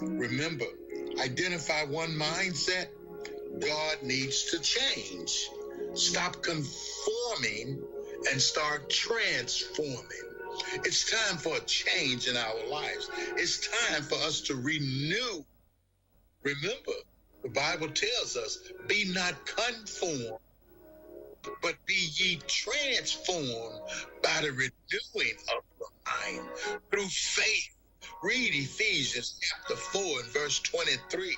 Remember, identify one mindset. God needs to change. Stop conforming and start transforming. It's time for a change in our lives. It's time for us to renew. Remember, the Bible tells us, be not conformed, but be ye transformed by the renewing of your mind through faith. Read Ephesians chapter 4 and verse 23.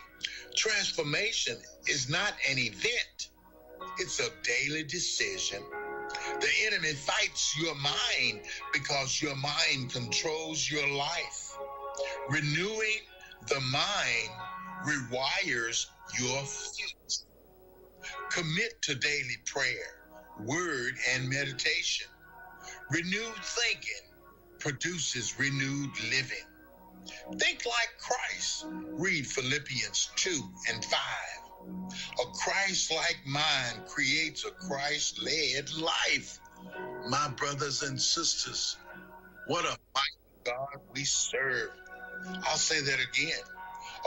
Transformation is not an event. It's a daily decision. The enemy fights your mind because your mind controls your life. Renewing the mind rewires your future. Commit to daily prayer, word, and meditation. Renewed thinking produces renewed living. Think like Christ. Read Philippians 2 and 5. A Christ-like mind creates a Christ-led life. My brothers and sisters, what a mighty God we serve. I'll say that again.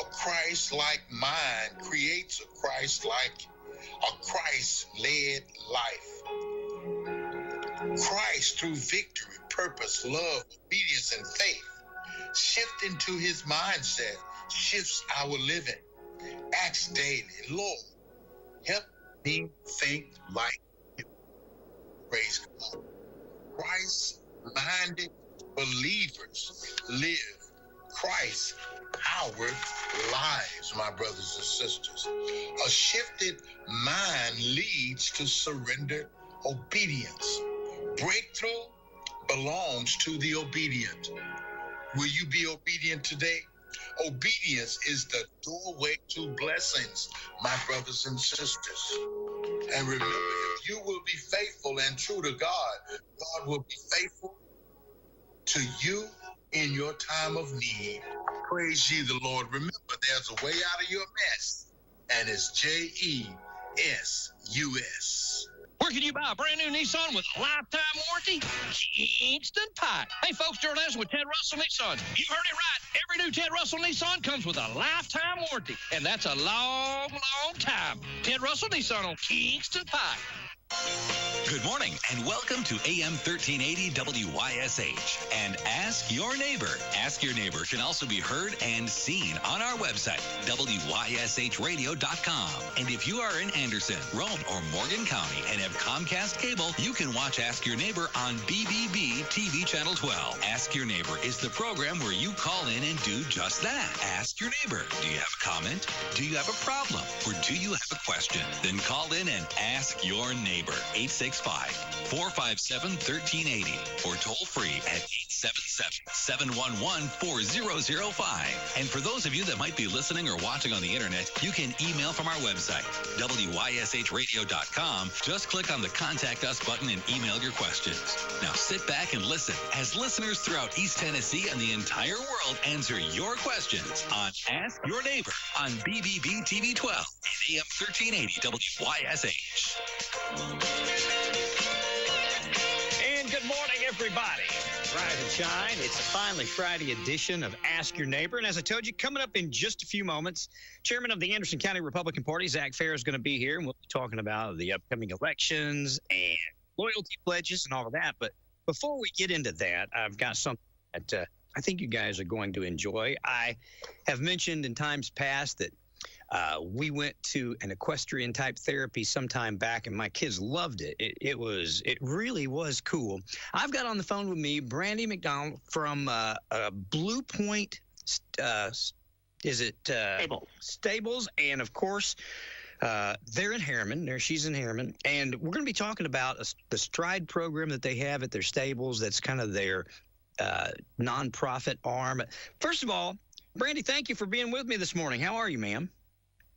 A Christ-like mind creates a Christ-led life. Christ, through victory, purpose, love, obedience, and faith, shifting to his mindset shifts our living. Ask daily, Lord, help me think like you. Praise God. Christ-minded believers live Christ-powered lives, my brothers and sisters. A shifted mind leads to surrendered obedience. Breakthrough belongs to the obedient. Will you be obedient today? Obedience is the doorway to blessings, my brothers and sisters. And remember, if you will be faithful and true to God, God will be faithful to you in your time of need. Praise ye the Lord. Remember, there's a way out of your mess, and it's JESUS. Where can you buy a brand new Nissan with a lifetime warranty? Kingston Pike. Hey, folks, Gerald Anderson with Ted Russell Nissan. You heard it right. Every new Ted Russell Nissan comes with a lifetime warranty, and that's a long, long time. Ted Russell Nissan on Kingston Pike. Good morning and welcome to AM 1380 WYSH and Ask Your Neighbor. Ask Your Neighbor can also be heard and seen on our website, WYSHradio.com. And if you are in Anderson, Rome, or Morgan County and have Comcast cable, you can watch Ask Your Neighbor on BBB TV Channel 12. Ask Your Neighbor is the program where you call in and do just that. Ask Your Neighbor. Do you have a comment? Do you have a problem? Or do you have a question? Then call in and ask your neighbor. 865-457-1380 or toll free at 877-711-4005. And for those of you that might be listening or watching on the internet, you can email from our website, WYSHradio.com. Just click on the Contact Us button and email your questions. Now sit back and listen as listeners throughout East Tennessee and the entire world answer your questions on Ask Your Neighbor on BBB TV 12 and AM 1380 WYSH. And good morning, everybody. Rise and shine. It's a finally Friday edition of Ask Your Neighbor. And as I told you, coming up in just a few moments, Chairman of the Anderson County Republican Party, Zach Fair, is going to be here. And we'll be talking about the upcoming elections and loyalty pledges and all of that. But before we get into that, I've got something that I think you guys are going to enjoy. I have mentioned in times past that we went to an equestrian type therapy sometime back, and my kids loved it. It really was cool. I've got on the phone with me Brandy McDonald from Blue Point. Stables, and of course, they're in Harriman. She's in Harriman, and we're going to be talking about the Stride program that they have at their stables. That's kind of their nonprofit arm. First of all, Brandy, thank you for being with me this morning. How are you, ma'am?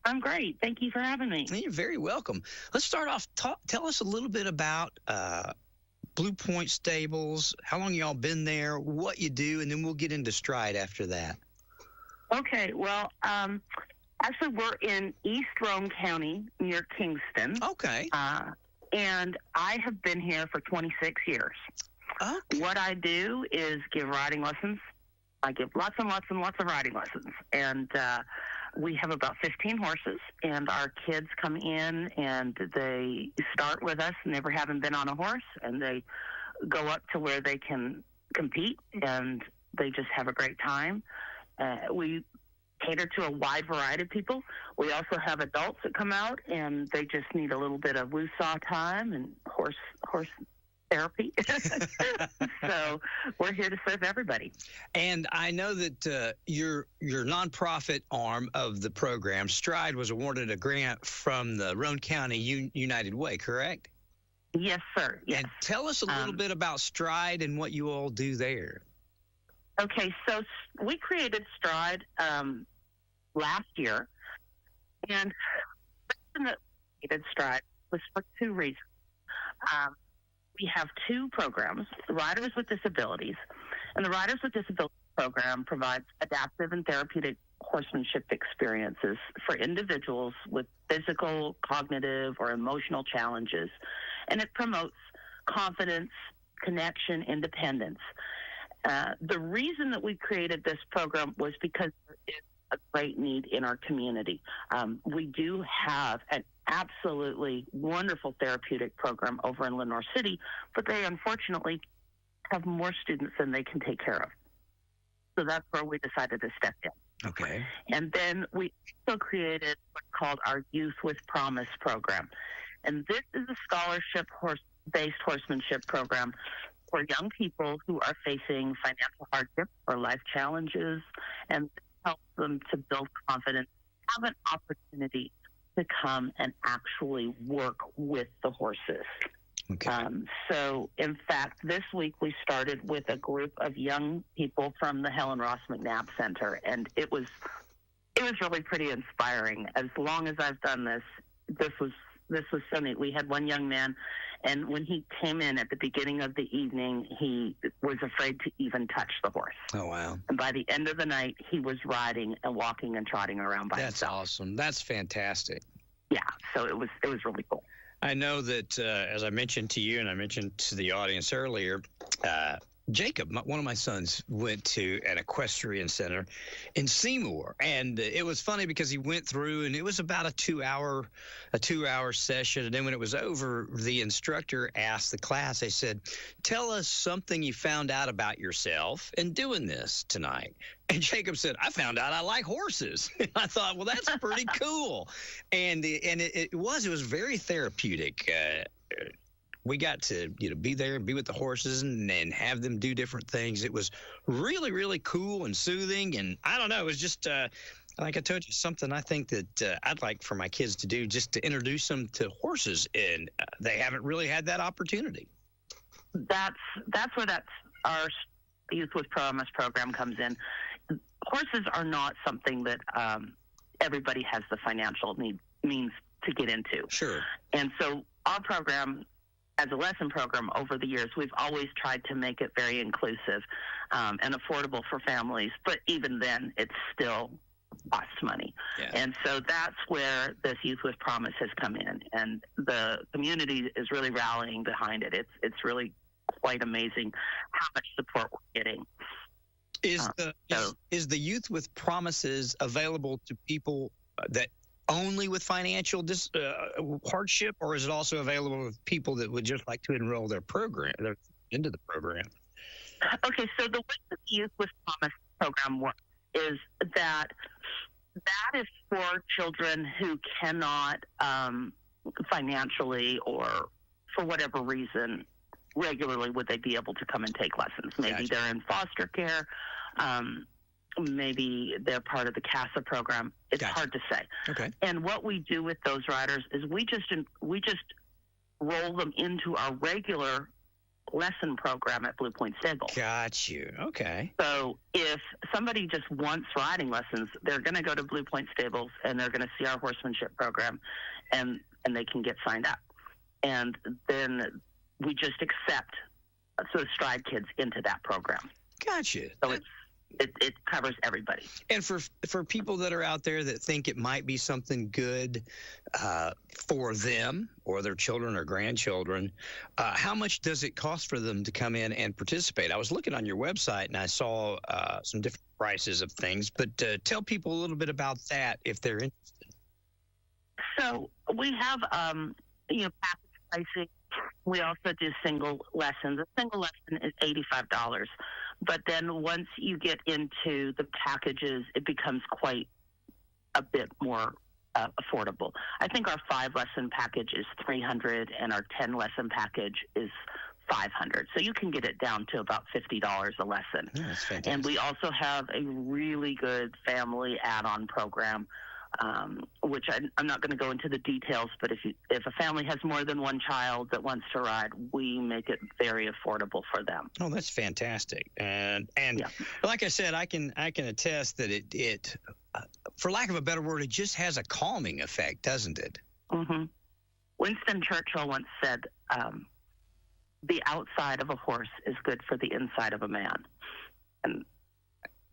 I'm great. Thank you for having me. You're very welcome. Let's start off. Tell us a little bit about Blue Point Stables, how long y'all been there, what you do, and then we'll get into Stride after that. Okay. Well, actually, we're in East Rome County near Kingston. Okay. And I have been here for 26 years. Okay. What I do is give riding lessons I give lots and lots and lots of riding lessons. And we have about 15 horses, and our kids come in and they start with us, never having been on a horse, and they go up to where they can compete, and they just have a great time. We cater to a wide variety of people. We also have adults that come out, and they just need a little bit of woo-saw time and horse therapy. So we're here to serve everybody. And I know that your nonprofit arm of the program, Stride, was awarded a grant from the Roane County United Way, correct? Yes, sir. Yes. And tell us a little bit about Stride and what you all do there. Okay, so we created Stride last year, and the reason that we created Stride was for two reasons. We have two programs, the Riders with Disabilities, and the Riders with Disabilities program provides adaptive and therapeutic horsemanship experiences for individuals with physical, cognitive, or emotional challenges, and it promotes confidence, connection, independence. The reason that we created this program was because there is a great need in our community. We do have an absolutely wonderful therapeutic program over in Lenore City, but they unfortunately have more students than they can take care of. So that's where we decided to step in. Okay. And then we also created what's called our Youth with Promise program. And this is a scholarship-based horsemanship program for young people who are facing financial hardship or life challenges, and help them to build confidence, have an opportunity to come and actually work with the horses. Okay. So, in fact, this week we started with a group of young people from the Helen Ross McNabb Center, and it was really pretty inspiring. As long as I've done this was so neat. We had one young man, and when he came in at the beginning of the evening, he was afraid to even touch the horse. Oh, wow. And by the end of the night, he was riding and walking and trotting around by himself. That's awesome. That's fantastic. Yeah, so it was really cool. I know that, as I mentioned to you and I mentioned to the audience earlier, Jacob, one of my sons, went to an equestrian center in Seymour, and it was funny because he went through, and it was about a two-hour session, and then when it was over, the instructor asked the class, they said, "Tell us something you found out about yourself in doing this tonight." And Jacob said, "I found out I like horses." I thought, well, that's pretty cool, and it was very therapeutic. We got to be there and be with the horses and have them do different things. It was really, really cool and soothing. And I don't know, it was just, like I told you, something I think that I'd like for my kids to do, just to introduce them to horses. And they haven't really had that opportunity. That's where our Youth with Promise program comes in. Horses are not something that everybody has the financial means to get into. Sure. And so our program, as a lesson program over the years, we've always tried to make it very inclusive and affordable for families. But even then, it still costs money. Yeah. And so that's where this Youth with Promise has come in. And the community is really rallying behind it. It's really quite amazing how much support we're getting. Is the Youth with Promises available to people that only with financial hardship, or is it also available to people that would just like to enroll into the program? Okay, so the way the Youth with Promise program works is that is for children who cannot financially or for whatever reason regularly would they be able to come and take lessons. Maybe they're in foster care. Maybe they're part of the CASA program. It's hard to say. Okay. And what we do with those riders is we just roll them into our regular lesson program at Blue Point Stable. Got you. Okay. So if somebody just wants riding lessons, they're going to go to Blue Point Stables and they're going to see our horsemanship program, and they can get signed up. And then we just accept the Stride kids into that program. Got you. So it covers everybody. And for people that are out there that think it might be something good for them or their children or grandchildren, how much does it cost for them to come in and participate? I was looking on your website and I saw some different prices of things, but tell people a little bit about that if they're interested. So we have, package pricing. We also do single lessons. A single lesson is $85. But then once you get into the packages, it becomes quite a bit more affordable. I think our 5-lesson package is $300 and our 10-lesson package is $500. So you can get it down to about $50 a lesson. Yeah, that's fantastic. And we also have a really good family add-on program, which I'm not going to go into the details, but if a family has more than one child that wants to ride, we make it very affordable for them. Oh, that's fantastic. And yeah. Like I said, I can attest that it for lack of a better word, it just has a calming effect, doesn't it? Mm-hmm. Winston Churchill once said, the outside of a horse is good for the inside of a man. And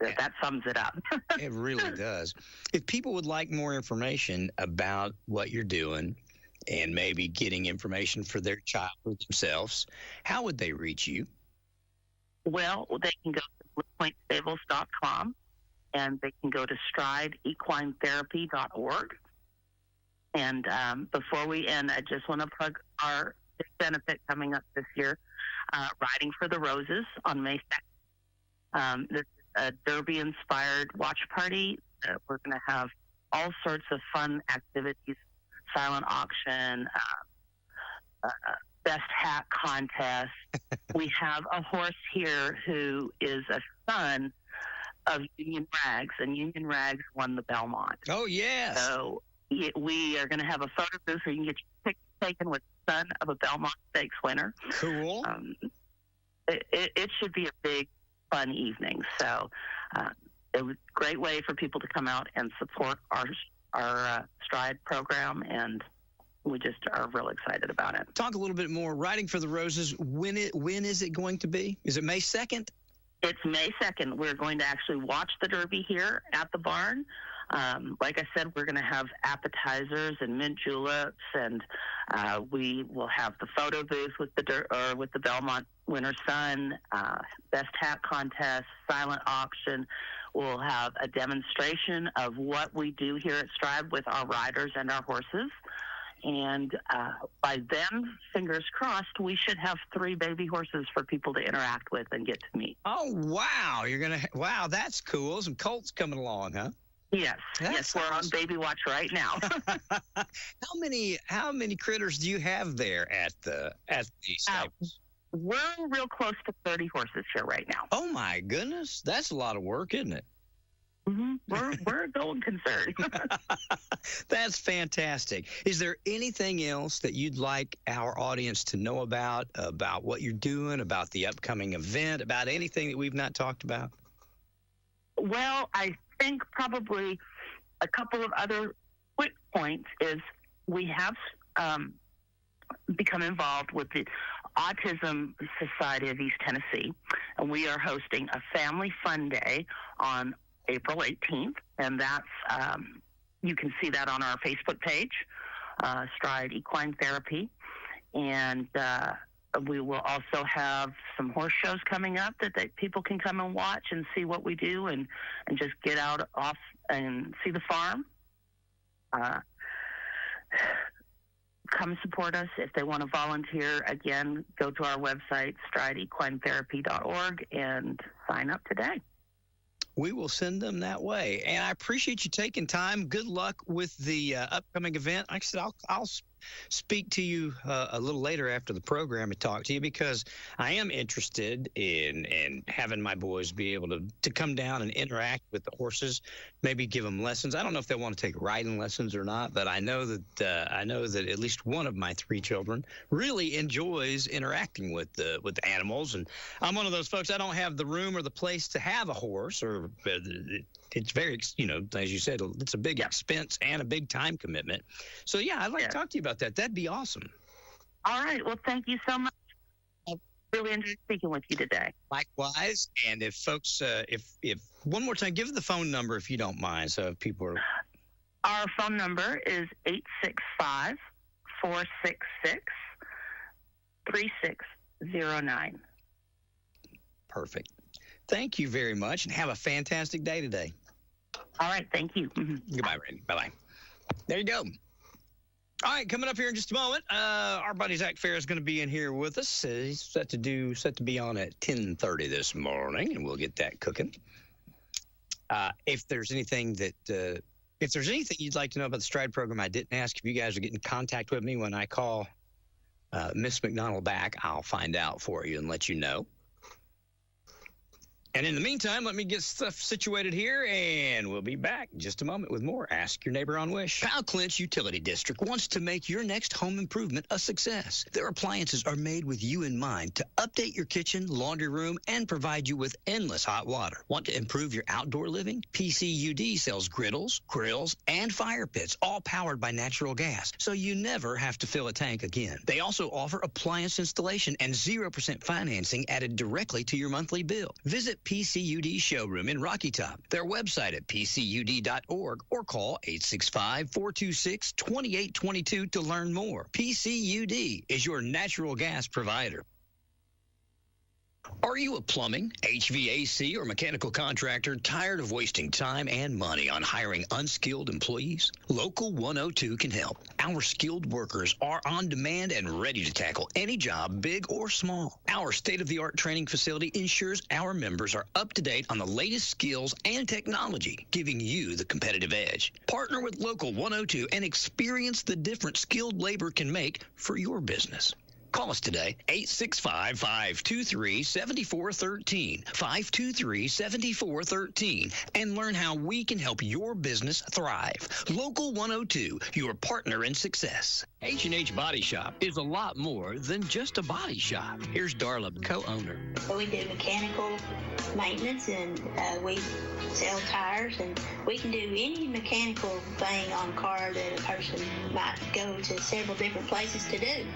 that sums it up. It really does. If people would like more information about what you're doing and maybe getting information for their child or themselves, how would they reach you? Well, they can go to bluepointstables.com and they can go to strideequinetherapy.org. And before we end, I just want to plug our benefit coming up this year, Riding for the Roses on May 2nd. This a Derby-inspired watch party. We're going to have all sorts of fun activities, silent auction, best hat contest. We have a horse here who is a son of Union Rags, and Union Rags won the Belmont. Oh, yes. So we are going to have a photo booth where you can get your picture taken with the son of a Belmont Stakes winner. Cool. It should be a big, fun evening. So it was a great way for people to come out and support our Stride program, and we just are real excited about it. Talk a little bit more. Riding for the Roses, when is it going to be? Is it May 2nd? It's May 2nd. We're going to actually watch the Derby here at the barn. Like I said, we're going to have appetizers and mint juleps, and we will have the photo booth with the Belmont winner's son, best hat contest, silent auction. We'll have a demonstration of what we do here at Stride with our riders and our horses. And by then, fingers crossed, we should have 3 baby horses for people to interact with and get to meet. Oh, wow. Wow, that's cool. Some colts coming along, huh? Yes, we're on baby watch right now. How many critters do you have there at the stables? We're real close to 30 horses here right now. Oh my goodness, that's a lot of work, isn't it? Mm-hmm. We're going concerned. That's fantastic. Is there anything else that you'd like our audience to know about what you're doing, about the upcoming event, about anything that we've not talked about? Well, I think probably a couple of other quick points is we have become involved with the Autism Society of East Tennessee, and we are hosting a Family Fun Day on April 18th, and that's you can see that on our Facebook page, Stride Equine Therapy, and we will also have some horse shows coming up that people can come and watch and see what we do and just get off and see the farm. Come support us. If they want to volunteer, again, go to our website, strideequinetherapy.org, and sign up today. We will send them that way. And I appreciate you taking time. Good luck with the upcoming event. Like I said, I'll speak to you a little later after the program and talk to you, because I am interested in having my boys be able to come down and interact with the horses, maybe give them lessons. I don't know if they want to take riding lessons or not, but I know that at least one of my 3 children really enjoys interacting with the animals. And I'm one of those folks, I don't have the room or the place to have a horse, or it's very, as you said, it's a big expense and a big time commitment. So, yeah, I'd like to talk to you about that. That'd be awesome. All right. Well, thank you so much. I really enjoyed speaking with you today. Likewise. And if folks, if One more time, give the phone number if you don't mind, so if people are... Our phone number is 865-466-3609. Perfect. Thank you very much, and have a fantastic day today. All right, thank you. Goodbye, Randy. Bye-bye. There you go. All right, coming up here in just a moment, our buddy Zach Fair is going to be in here with us. He's set to be on at 10:30 this morning, and we'll get that cooking. If there's anything you'd like to know about the Stride program I didn't ask, if you guys are getting in contact with me when I call Miss McDonald back, I'll find out for you and let you know. And in the meantime, let me get stuff situated here, and we'll be back in just a moment with more Ask Your Neighbor on WYSH. Powell Clinch Utility District wants to make your next home improvement a success. Their appliances are made with you in mind to update your kitchen, laundry room, and provide you with endless hot water. Want to improve your outdoor living? PCUD sells griddles, grills, and fire pits, all powered by natural gas, so you never have to fill a tank again. They also offer appliance installation and 0% financing added directly to your monthly bill. Visit PCUD Showroom in Rocky Top, their website at pcud.org, or call 865-426-2822 to learn more. PCUD is your natural gas provider. Are you a plumbing, HVAC, or mechanical contractor tired of wasting time and money on hiring unskilled employees? Local 102 can help. Our skilled workers are on demand and ready to tackle any job, big or small. Our state-of-the-art training facility ensures our members are up to date on the latest skills and technology, giving you the competitive edge. Partner with Local 102 and experience the difference skilled labor can make for your business. Call us today, 865-523-7413, 523-7413, and learn how we can help your business thrive. Local 102, your partner in success. H&H Body Shop is a lot more than just a body shop. Here's Darla, co-owner. We do mechanical maintenance, and we sell tires, and we can do any mechanical thing on a car that a person might go to several different places to do.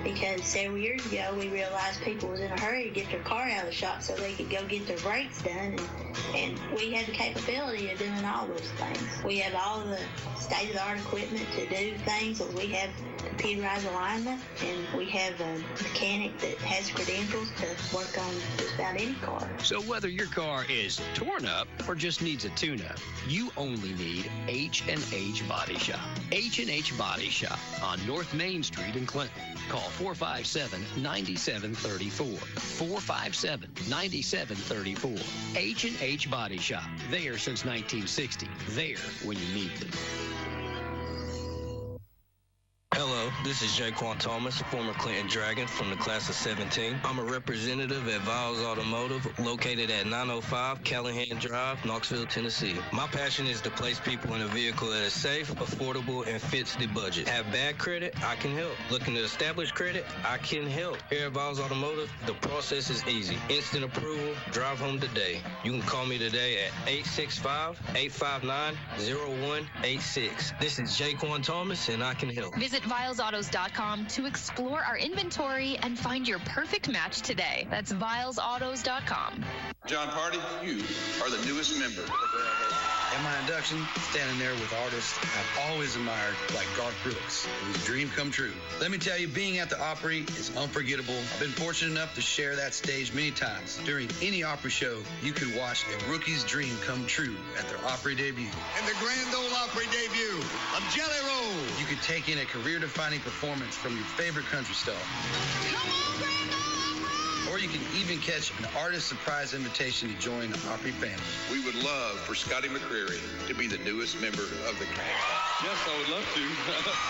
Because several years ago, we realized people was in a hurry to get their car out of the shop so they could go get their brakes done, and we have the capability of doing all those things. We have all the state-of-the-art equipment to do things. We have computerized alignment, and we have a mechanic that has credentials to work on just about any car. So whether your car is torn up or just needs a tune-up, you only need H&H Body Shop. H&H Body Shop on North Main Street in Clinton. Call 457-9734. 457-9734. H&H Body Shop. There since 1960. There when you need them. Hello, this is Jaquan Thomas, former Clinton Dragon from the class of 17. I'm a representative at Viles Automotive, located at 905 Callahan Drive, Knoxville, Tennessee. My passion is to place people in a vehicle that is safe, affordable, and fits the budget. Have bad credit? I can help. Looking to establish credit? I can help. Here at Viles Automotive, the process is easy. Instant approval, drive home today. You can call me today at 865-859-0186. This is Jaquan Thomas, and I can help. Visit VilesAutos.com to explore our inventory and find your perfect match today. That's VilesAutos.com. John Party, you are the newest member. At my induction, standing there with artists I've always admired, like Garth Brooks, whose dream come true. Let me tell you, being at the Opry is unforgettable. I've been fortunate enough to share that stage many times. During any Opry show, you could watch a rookie's dream come true at their Opry debut. And the Grand Ole Opry debut of Jelly Roll. You could take in a career-defining performance from your favorite country star. Come on, Grand Ole Opry! Or you can even catch an artist surprise invitation to join the Opry family. We would love for Scotty McCreery to be the newest member of the cast. Yes, I would love to.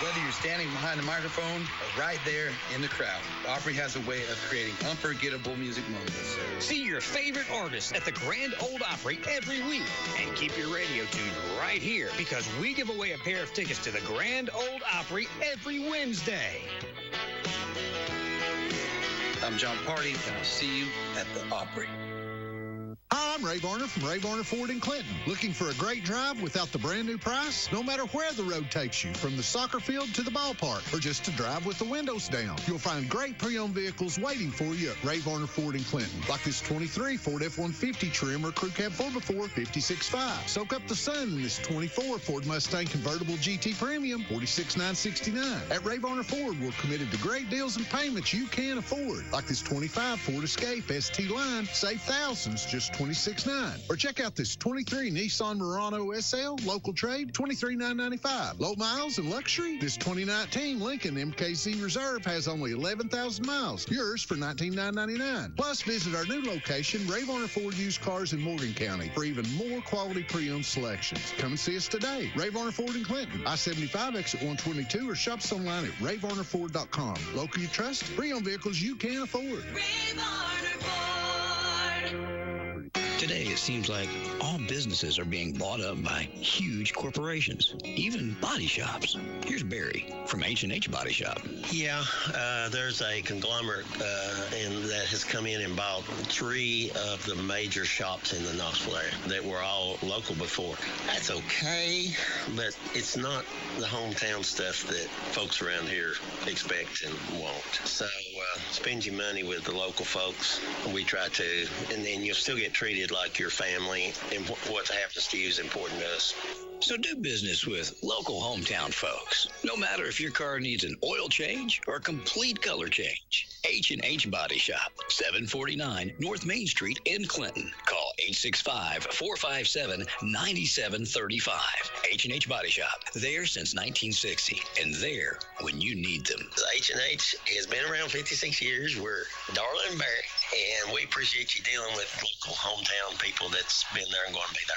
Whether you're standing behind the microphone or right there in the crowd, Opry has a way of creating unforgettable music moments. See your favorite artists at the Grand Ole Opry every week. And keep your radio tuned right here, because we give away a pair of tickets to the Grand Ole Opry every Wednesday. I'm John Party, and I'll see you at the Opry. I'm I'm Ray Varner from Ray Varner Ford in Clinton. Looking for a great drive without the brand new price? No matter where the road takes you, from the soccer field to the ballpark, or just to drive with the windows down, you'll find great pre-owned vehicles waiting for you at Ray Varner Ford in Clinton. Like this 23 Ford F-150 trim or Crew Cab 4x4 56.5. Soak up the sun in this 24 Ford Mustang Convertible GT Premium $46,969. At Ray Varner Ford, we're committed to great deals and payments you can afford. Like this 25 Ford Escape ST Line, save thousands, just $26,900. Or check out this 23 Nissan Murano SL, local trade, $23,995. Low miles and luxury? This 2019 Lincoln MKZ Reserve has only 11,000 miles. Yours for $19,999. Plus, visit our new location, Ray Varner Ford Used Cars in Morgan County, for even more quality pre-owned selections. Come and see us today. Ray Varner Ford in Clinton, I-75 exit 122, or shop us online at rayvarnerford.com. Local you trust, pre-owned vehicles you can afford. Ray Varner Ford. Today, it seems like all businesses are being bought up by huge corporations, even body shops. Here's Barry from H&H Body Shop. Yeah, there's a conglomerate that has come in and bought 3 of the major shops in the Knoxville area that were all local before. That's okay, but it's not the hometown stuff that folks around here expect and want. So spend your money with the local folks. We try to, and then you'll still get treated like your family, and what happens to you is important to us. So do business with local hometown folks. No matter if your car needs an oil change or a complete color change. H&H Body Shop, 749 North Main Street in Clinton. Call 865-457-9735. H&H Body Shop, there since 1960, and there when you need them. H&H has been around 56 years. We're Darla and Barry, and we appreciate you dealing with local hometown people that's been there and going to be there.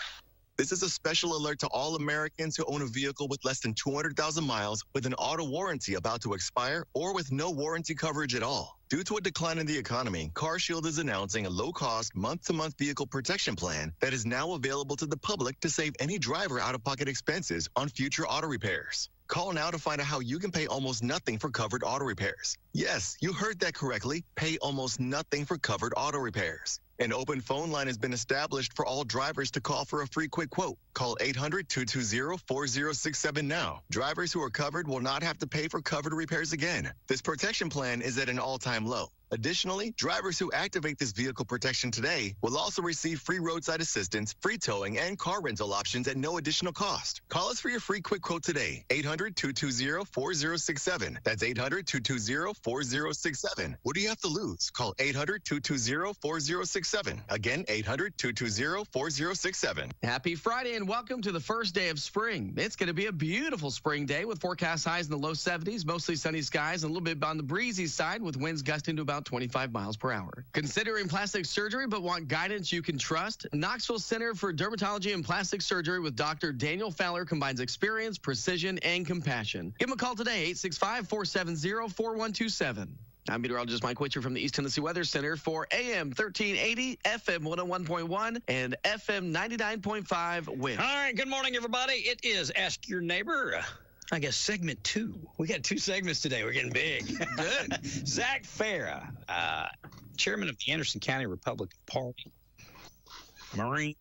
This is a special alert to all Americans who own a vehicle with less than 200,000 miles with an auto warranty about to expire or with no warranty coverage at all. Due to a decline in the economy, CarShield is announcing a low-cost, month-to-month vehicle protection plan that is now available to the public to save any driver out-of-pocket expenses on future auto repairs. Call now to find out how you can pay almost nothing for covered auto repairs. Yes, you heard that correctly. Pay almost nothing for covered auto repairs. An open phone line has been established for all drivers to call for a free quick quote. Call 800-220-4067 now. Drivers who are covered will not have to pay for covered repairs again. This protection plan is at an all-time low. Additionally, drivers who activate this vehicle protection today will also receive free roadside assistance, free towing, and car rental options at no additional cost. Call us for your free quick quote today. 800-220-4067. That's 800-220-4067. What do you have to lose? Call 800-220-4067. Again, 800-220-4067. Happy Friday and welcome to the first day of spring. It's going to be a beautiful spring day with forecast highs in the low 70s, mostly sunny skies, and a little bit on the breezy side with winds gusting to about 25 miles per hour. Considering plastic surgery but want guidance you can trust? Knoxville Center for Dermatology and Plastic Surgery with Dr. Daniel Fowler combines experience, precision, and compassion. Give him a call today, 865-470-4127. I'm meteorologist Mike Witcher from the East Tennessee Weather Center for AM 1380, FM 101.1, and FM 99.5 WYSH. All right, good morning, everybody. It is Ask Your Neighbor. I guess segment 2. We got 2 segments today. We're getting big. Good. Zach Farah, chairman of the Anderson County Republican Party, Marine,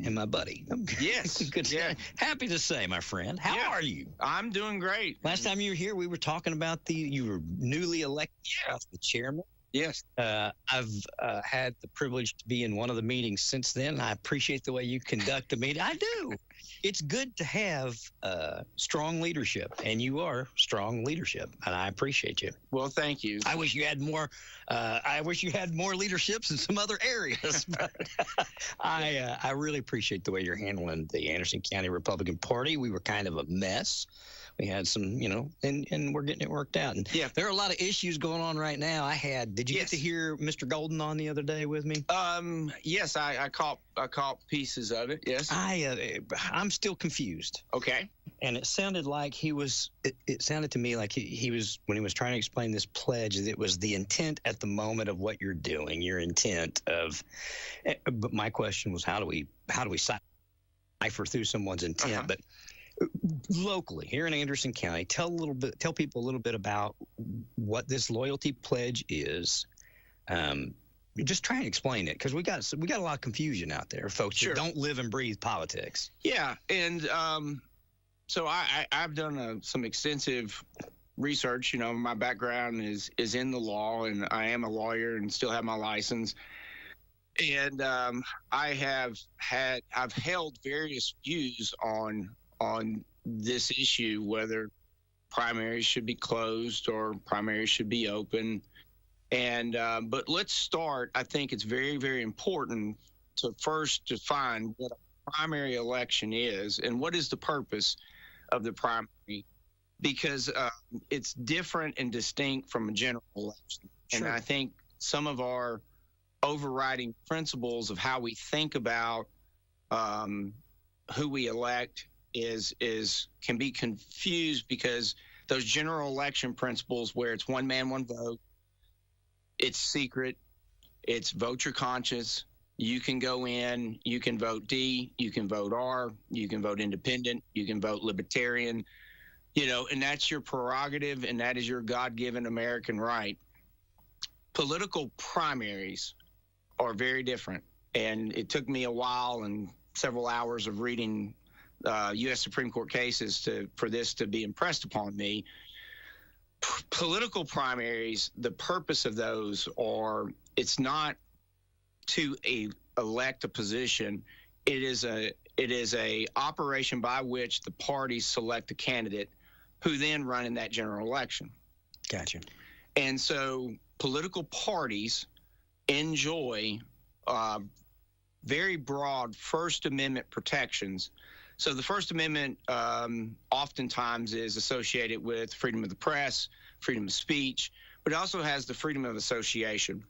and my buddy. Yes. Good. Yeah. Happy to say, my friend. How are you? I'm doing great. Last time you were here, we were talking about you were newly elected as the chairman. Yes. I've had the privilege to be in one of the meetings since then. I appreciate the way you conduct the meeting. I do. It's good to have strong leadership, and you are strong leadership, and I appreciate you. Well, thank you. I wish you had more. I wish you had more leaderships in some other areas. But I really appreciate the way you're handling the Anderson County Republican Party. We were kind of a mess. We had some, and we're getting it worked out. And yeah, there are a lot of issues going on right now. Did you get to hear Mr. Golden on the other day with me? Yes, I caught pieces of it. Yes. I'm still confused. Okay. And it sounded like it sounded to me like he was, when he was trying to explain this pledge, that it was the intent at the moment of what you're doing, your intent of, but my question was, how do we cipher through someone's intent? Uh-huh. But locally here in Anderson County, tell people a little bit about what this loyalty pledge is, just try and explain it, because we got a lot of confusion out there, folks that don't live and breathe politics. Yeah, and so I've done some extensive research. My background is in the law, and I am a lawyer and still have my license. And I've held various views on this issue, whether primaries should be closed or primaries should be open. And but let's start. I think it's very, very important to first define what a primary election is and what is the purpose of the primary, because it's different and distinct from a general election. Sure. And I think some of our overriding principles of how we think about who we elect can be confused, because those general election principles, where it's one man, one vote, it's secret, it's vote your conscience, you can go in, you can vote D, you can vote R, you can vote independent, you can vote libertarian, and that's your prerogative, and that is your God-given American right. Political primaries are very different, and it took me a while and several hours of reading U.S. Supreme Court cases for this to be impressed upon me. Political primaries, the purpose of those it's not to elect a position. It is a operation by which the parties select a candidate who then run in that general election. Gotcha. And so political parties enjoy very broad First Amendment protections. So the First Amendment oftentimes is associated with freedom of the press, freedom of speech, but it also has the freedom of association.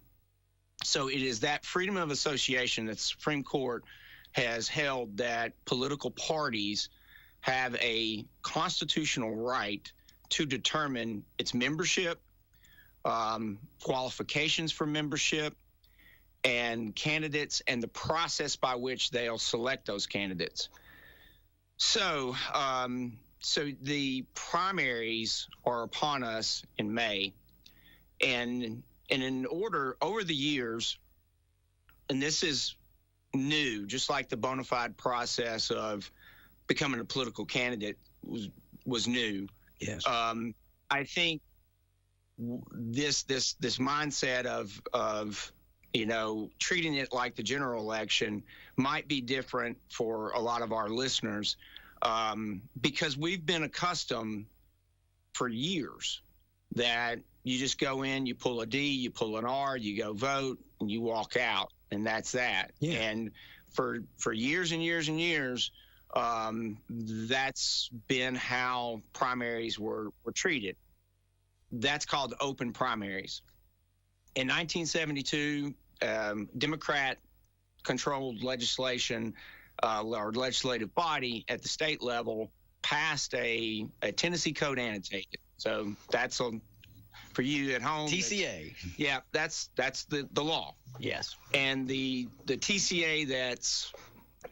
So it is that freedom of association that the Supreme Court has held that political parties have a constitutional right to determine its membership, qualifications for membership, and candidates, and the process by which they'll select those candidates. So the primaries are upon us in May, and in order over the years, and this is new, just like the bona fide process of becoming a political candidate was new. Yes. I think this mindset of treating it like the general election might be different for a lot of our listeners, because we've been accustomed for years that you just go in, you pull a D, you pull an R, you go vote, and you walk out, and that's that. Yeah. And for years and years and years, that's been how primaries were treated. That's called open primaries. In 1972, Democrat-controlled legislation or legislative body at the state level passed a Tennessee Code annotated. So that's for you at home. TCA. That's the law. Yes. And the TCA that's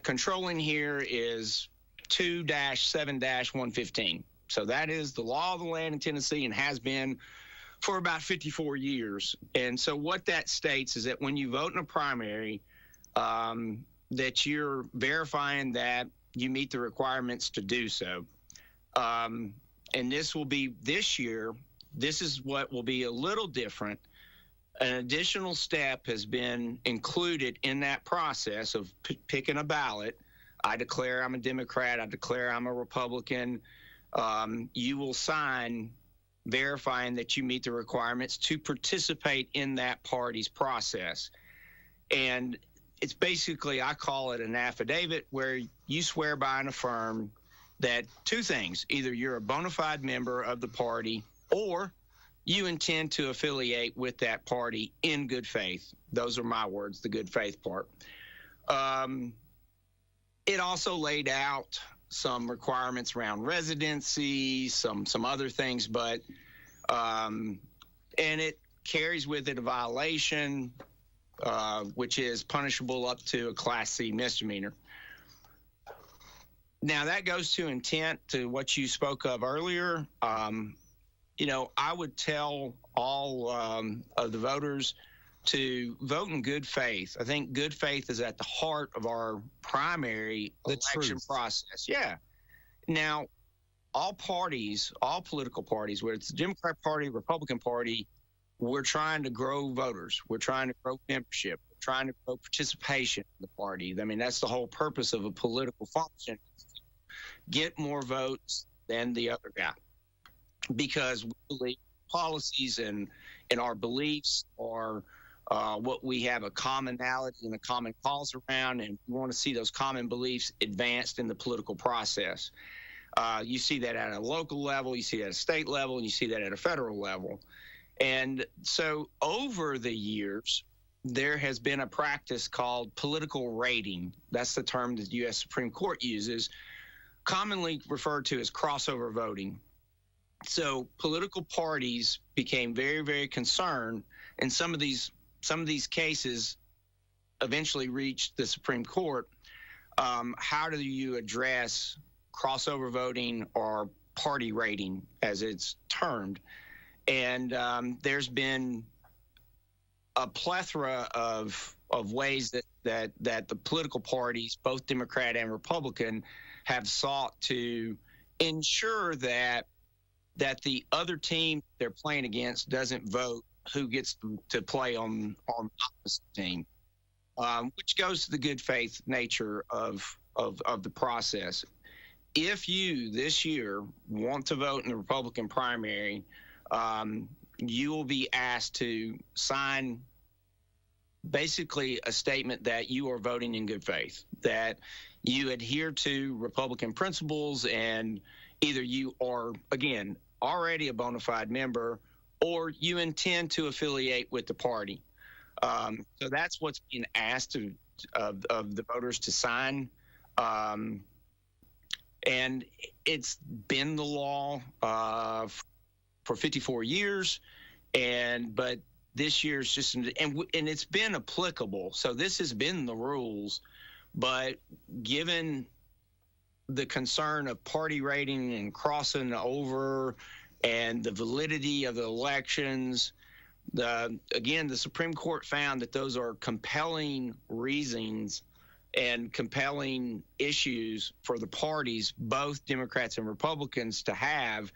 controlling here is 2-7-115. So that is the law of the land in Tennessee, and has been for about 54 years. And so what that states is that when you vote in a primary, that you're verifying that you meet the requirements to do so. And this will be this year. This is what will be a little different. An additional step has been included in that process of picking a ballot. I declare I'm a Democrat. I declare I'm a Republican. You will sign verifying that you meet the requirements to participate in that party's process. And it's basically, I call it an affidavit, where you swear by and affirm that two things: either you're a bona fide member of the party, or you intend to affiliate with that party in good faith. Those are my words, the good faith part. It also laid out some requirements around residency, some other things, but and it carries with it a violation, which is punishable up to a Class C misdemeanor. Now that goes to intent, to what you spoke of earlier. I would tell all of the voters to vote in good faith. I think good faith is at the heart of our primary election process. Yeah. Now, all parties, all political parties, whether it's the Democrat Party, Republican Party, we're trying to grow voters. We're trying to grow membership. We're trying to grow participation in the party. I mean, that's the whole purpose of a political function. Get more votes than the other guy. Because we believe policies and our beliefs are what we have a commonality and a common cause around, and we want to see those common beliefs advanced in the political process. You see that at a local level, you see that at a state level, and you see that at a federal level. And so over the years, there has been a practice called political rating. That's the term that the U.S. Supreme Court uses, commonly referred to as crossover voting. So political parties became very, very concerned, and some of these cases eventually reached the Supreme Court. How do you address crossover voting or party rating, as it's termed? And there's been a plethora of ways that the political parties, both Democrat and Republican, have sought to ensure that the other team they're playing against doesn't vote who gets to play on the opposite team, which goes to the good faith nature of the process. If you this year want to vote in the Republican primary, you will be asked to sign basically a statement that you are voting in good faith, that you adhere to Republican principles, and either you are, again, already a bona fide member, or you intend to affiliate with the party. So that's what's being asked of the voters to sign. And it's been the law for 54 years, but this year's just, and it's been applicable. So this has been the rules, but given the concern of party rating and crossing over and the validity of the elections, again, the Supreme Court found that those are compelling reasons and compelling issues for the parties, both Democrats and Republicans, to have,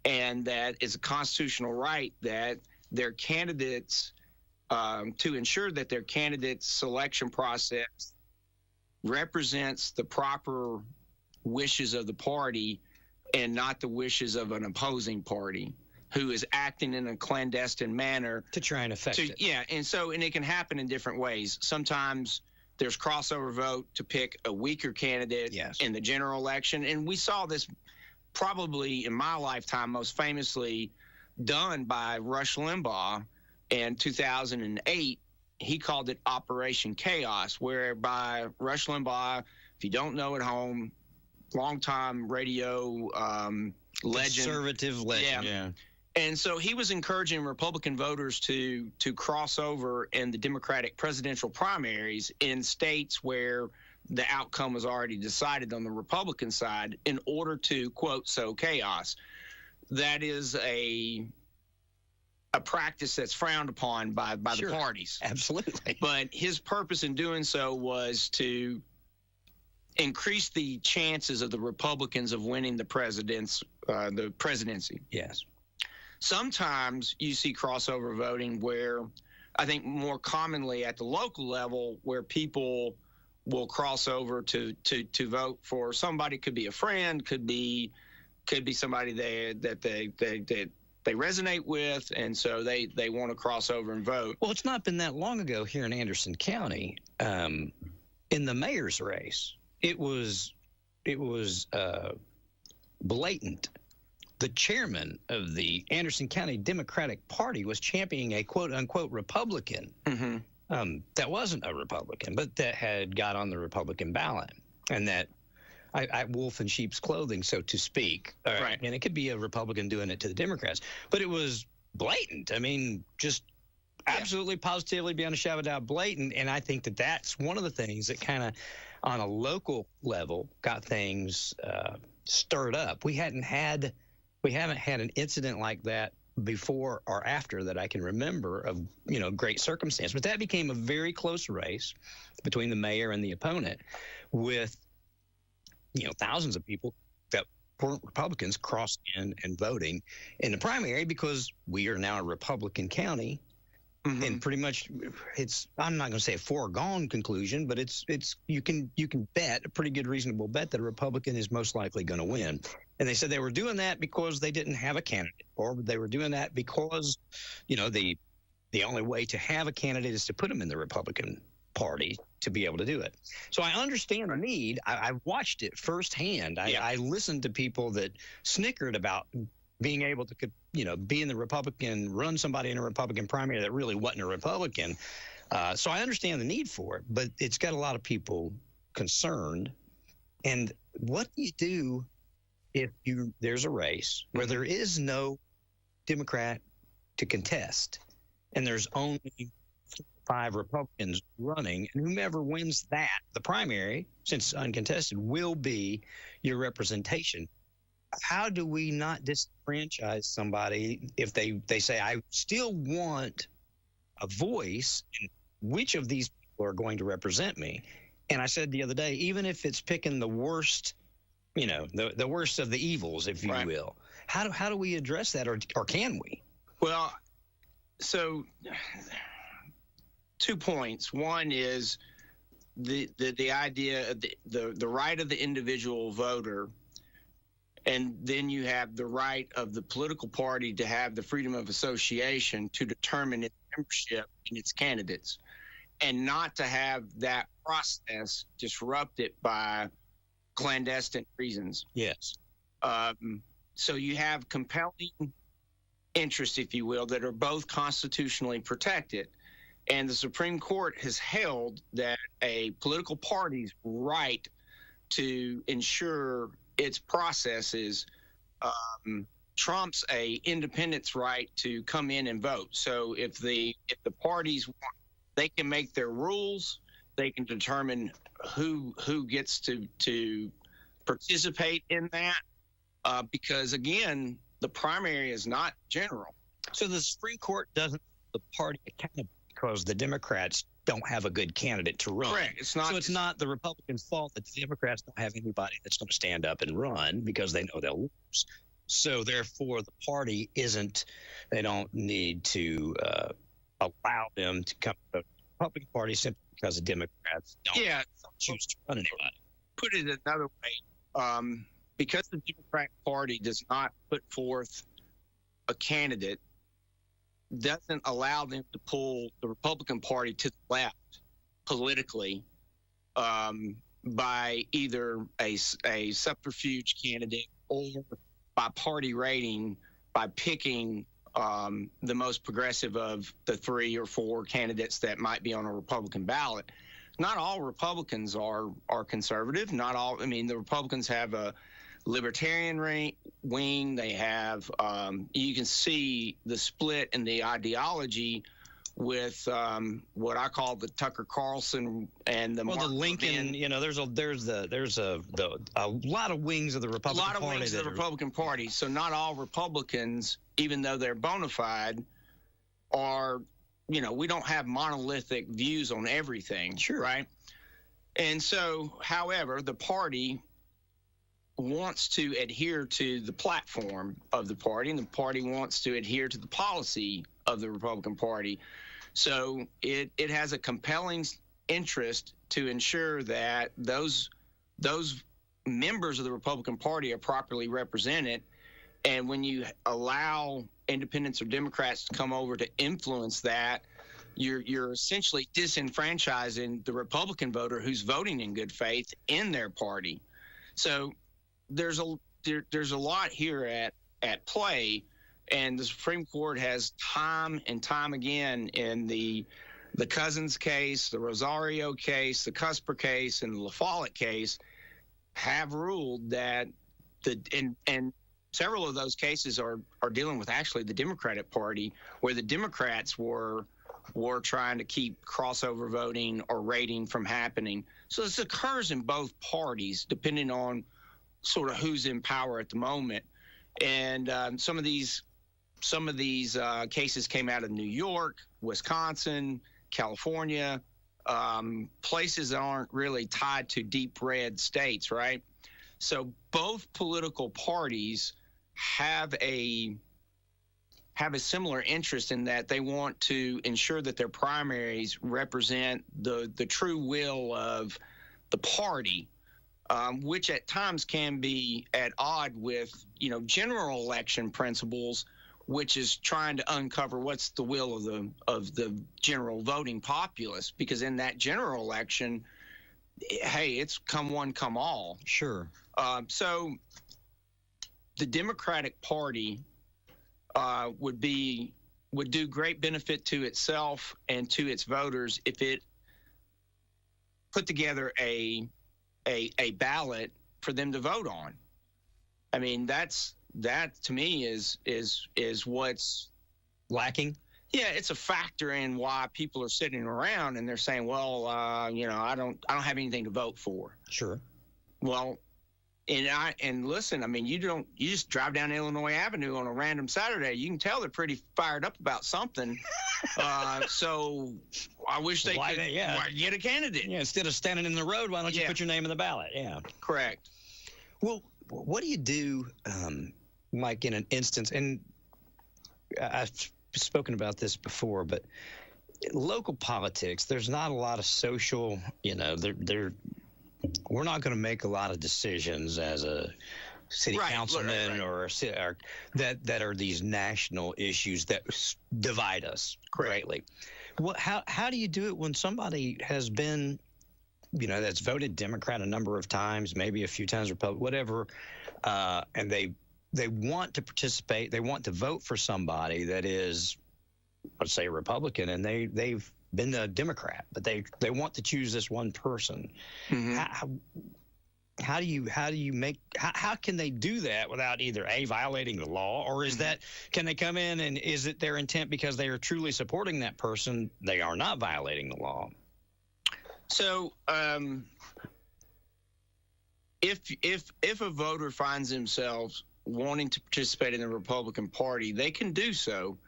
and that it's a constitutional right that their candidates, to ensure that their candidate selection process represents the proper wishes of the party and not the wishes of an opposing party who is acting in a clandestine manner to try and affect it. Yeah, and it can happen in different ways. Sometimes there's crossover vote to pick a weaker candidate in the general election, and we saw this probably in my lifetime most famously done by Rush Limbaugh in 2008. He called it Operation Chaos, whereby Rush Limbaugh, if you don't know at home, longtime radio legend. Conservative legend, yeah. And so he was encouraging Republican voters to cross over in the Democratic presidential primaries in states where the outcome was already decided on the Republican side in order to, quote, sow chaos. That is a practice that's frowned upon by the parties. Absolutely. But his purpose in doing so was to increase the chances of the Republicans of winning the presidency. Yes. Sometimes you see crossover voting where, I think more commonly at the local level, where people will cross over to vote for somebody. Could be a friend, could be somebody that they resonate with, and so they want to cross over and vote. Well, it's not been that long ago here in Anderson County, in the mayor's race, it was blatant. The chairman of the Anderson County Democratic Party was championing a quote-unquote Republican that wasn't a Republican, but that had got on the Republican ballot, and that I wolf in sheep's clothing, so to speak. Right. And it could be a Republican doing it to the Democrats, but it was blatant. I mean, just absolutely, positively, beyond a shadow of a doubt, blatant. And I think that that's one of the things that kind of, on a local level, got things stirred up. We haven't had an incident like that before or after that I can remember of, great circumstance. But that became a very close race between the mayor and the opponent with, thousands of people that weren't Republicans crossing in and voting in the primary because we are now a Republican county. Mm-hmm. And pretty much I'm not going to say a foregone conclusion, but you can bet, a pretty good reasonable bet, that a Republican is most likely going to win. And they said they were doing that because they didn't have a candidate, or they were doing that because, the only way to have a candidate is to put them in the Republican Party to be able to do it. So I understand the need. I watched it firsthand. I listened to people that snickered about being able to, be in the Republican, run somebody in a Republican primary that really wasn't a Republican. So I understand the need for it, but it's got a lot of people concerned. And what do you do if there's a race where there is no Democrat to contest, and there's only 5 Republicans running, and whomever wins the primary, since uncontested, will be your representation? How do we not disenfranchise somebody if they say, I still want a voice in which of these people are going to represent me? And I said the other day, even if it's picking the worst, the worst of the evils, if you will, how do we address that, or can we? Well, so 2 points. One is the idea of the right of the individual voter. And then you have the right of the political party to have the freedom of association to determine its membership and its candidates, and not to have that process disrupted by clandestine reasons. Yes. So you have compelling interests, if you will, that are both constitutionally protected. And the Supreme Court has held that a political party's right to ensure its processes trumps a independent's right to come in and vote. So if the parties want, they can make their rules, they can determine who gets to participate in that, because again, the primary is not general. So the Supreme Court doesn't the party accountable because the Democrats don't have a good candidate to run. Correct. It's not the Republicans' fault that the Democrats don't have anybody that's going to stand up and run because they know they'll lose. So therefore, the party they don't need to allow them to come to the Republican Party simply because the Democrats don't choose to run anybody. Put it another way, because the Democratic Party does not put forth a candidate, doesn't allow them to pull the Republican Party to the left politically by either a subterfuge candidate or by party rating, by picking the most progressive of the 3 or 4 candidates that might be on a Republican ballot. Not all Republicans are conservative. Not all. I mean, the Republicans have a libertarian wing. They have, you can see the split in the ideology with what I call the Tucker Carlson and the Lincoln. There's a lot of wings of the Republican Party. A lot of wings of the Republican Party. So not all Republicans, even though they're bona fide, are, we don't have monolithic views on everything. Sure. Right. And so, however, the party wants to adhere to the platform of the party, and the party wants to adhere to the policy of the Republican Party. So it has a compelling interest to ensure that those members of the Republican Party are properly represented. And when you allow independents or Democrats to come over to influence that, you're essentially disenfranchising the Republican voter who's voting in good faith in their party. So there's a lot here at play, and the Supreme Court has time and time again in the Cousins case, the Rosario case, the Cusper case, and the La Follette case have ruled that and several of those cases are dealing with actually the Democratic Party, where the Democrats were trying to keep crossover voting or rating from happening. So this occurs in both parties, depending on sort of who's in power at the moment. And some of these some of these cases came out of New York, Wisconsin, California, places that aren't really tied to deep red states, right? So both political parties have a similar interest in that they want to ensure that their primaries represent the true will of the party, which at times can be at odd with, general election principles, which is trying to uncover what's the will of the general voting populace, because in that general election, hey, it's come one, come all. Sure. So the Democratic Party would do great benefit to itself and to its voters if it put together a ballot for them to vote on. I mean, that to me is what's lacking. Yeah, it's a factor in why people are sitting around and they're saying, well, I don't have anything to vote for. Sure. Well, and listen, I mean, you just drive down Illinois Avenue on a random Saturday. You can tell they're pretty fired up about something. So I wish they could get a candidate. Yeah, instead of standing in the road, why don't you put your name in the ballot? Yeah. Correct. Well, what do you do, Mike, in an instance, and I've spoken about this before, but local politics, there's not a lot of social, we're not going to make a lot of decisions as a city councilman or that are these national issues that divide us greatly. Well, how do you do it when somebody has been, that's voted Democrat a number of times, maybe a few times Republican, whatever, and they want to participate, they want to vote for somebody that is, let's say, a Republican, and they've been a Democrat, but they want to choose this one person. Mm-hmm. How can they do that without either violating the law, or is that, can they come in and is it their intent because they are truly supporting that person, they are not violating the law? So if a voter finds themselves wanting to participate in the Republican Party, they can do so.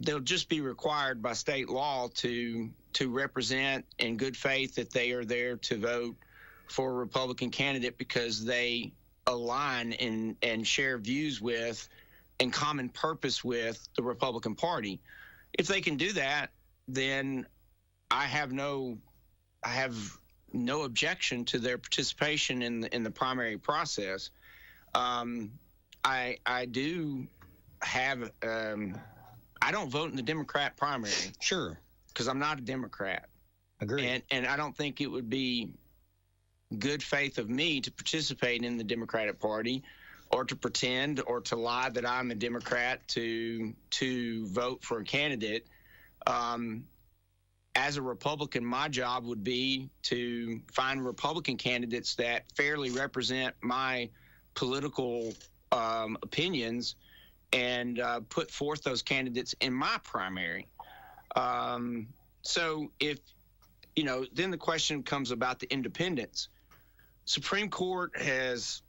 They'll just be required by state law to represent in good faith that they are there to vote for a Republican candidate because they align and share views with and common purpose with the Republican Party. If they can do that, then I have no objection to their participation in the primary process. I do have I don't vote in the Democrat primary. Sure. Because I'm not a Democrat. Agreed. And I don't think it would be good faith of me to participate in the Democratic Party or to pretend or to lie that I'm a Democrat to vote for a candidate. As a Republican, my job would be to find Republican candidates that fairly represent my political opinions and put forth those candidates in my primary. So if, then the question comes about the independents. Supreme Court has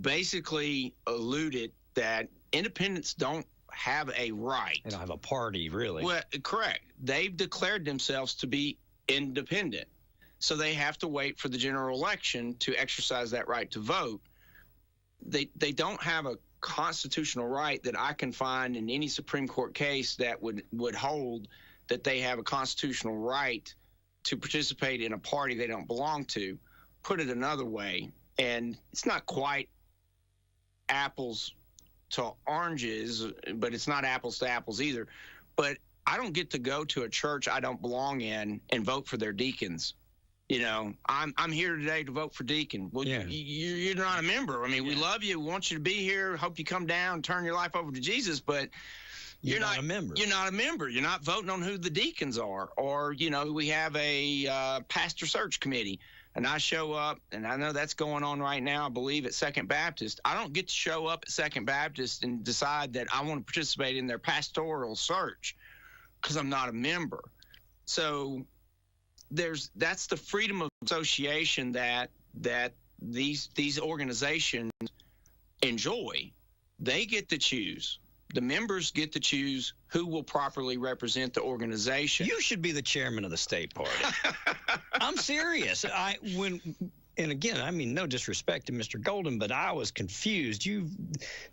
basically alluded that independents don't have a right. They don't have a party, really. Well, correct. They've declared themselves to be independent. So they have to wait for the general election to exercise that right to vote. They don't have a constitutional right that I can find in any Supreme Court case that would hold that they have a constitutional right to participate in a party they don't belong to. Put it another way, and it's not quite apples to oranges, but it's not apples to apples either. But I don't get to go to a church I don't belong in and vote for their deacons. I'm here today to vote for deacon. Well, you're not a member. I mean, we love you. We want you to be here. Hope you come down, turn your life over to Jesus, but you're not a member. You're not a member. You're not voting on who the deacons are. Or, we have a pastor search committee, and I show up, and I know that's going on right now, I believe, at Second Baptist. I don't get to show up at Second Baptist and decide that I want to participate in their pastoral search because I'm not a member. So that's the freedom of association that these organizations enjoy. they get to choose. The members get to choose who will properly represent the organization. You should be the chairman of the state party. I'm serious. And again, I mean, no disrespect to Mr. Golden, but I was confused.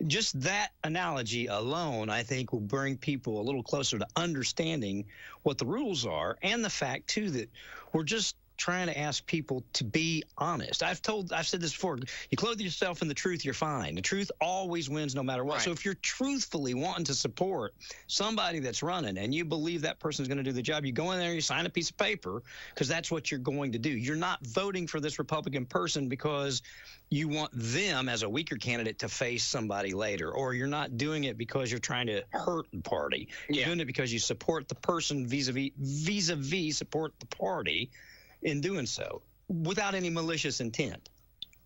Just that analogy alone, I think, will bring people a little closer to understanding what the rules are, and the fact too that we're just trying to ask people to be honest. I've said this before. You clothe yourself in the truth, you're fine. The truth always wins no matter what. Right. So if you're truthfully wanting to support somebody that's running and you believe that person's going to do the job, you go in there, you sign a piece of paper because that's what you're going to do. You're not voting for this Republican person because you want them as a weaker candidate to face somebody later, or you're not doing it because you're trying to hurt the party. You're doing it because you support the person vis-a-vis support the party in doing so without any malicious intent.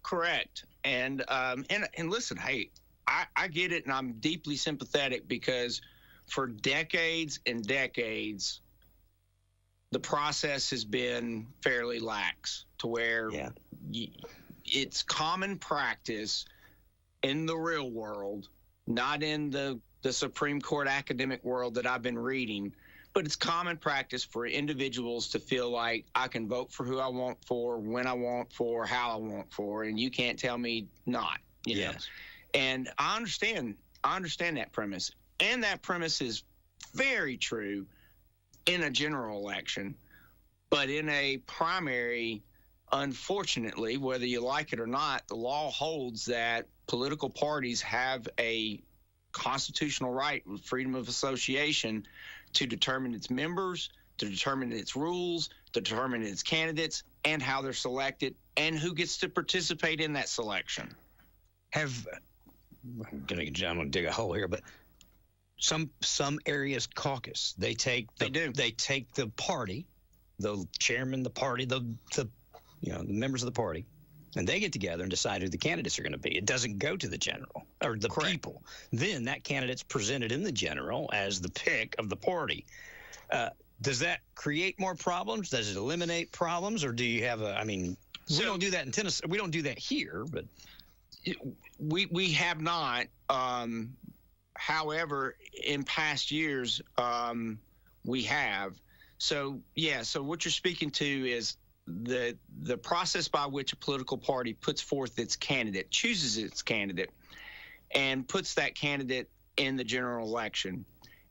Correct. And listen, hey, I get it, and I'm deeply sympathetic because for decades and decades, the process has been fairly lax to where it's common practice in the real world, not in the Supreme Court academic world that I've been reading, but it's common practice for individuals to feel like I can vote for who I want for, when I want for, how I want for, and you can't tell me not. You know? And I understand that premise. And that premise is very true in a general election. But in a primary, unfortunately, whether you like it or not, the law holds that political parties have a constitutional right with freedom of association to determine its members, to determine its rules, to determine its candidates, and how they're selected, and who gets to participate in that selection. I'm going to dig a hole here, but some areas caucus. They take the party, the chairman, the party, the members of the party, and they get together and decide who the candidates are going to be. It doesn't go to the general or the people. Then that candidate's presented in the general as the pick of the party. Does that create more problems? Does it eliminate problems? Or do you have we don't do that in Tennessee. We don't do that here, but we have not. However, in past years, we have. So what you're speaking to is the process by which a political party puts forth its candidate, chooses its candidate, and puts that candidate in the general election.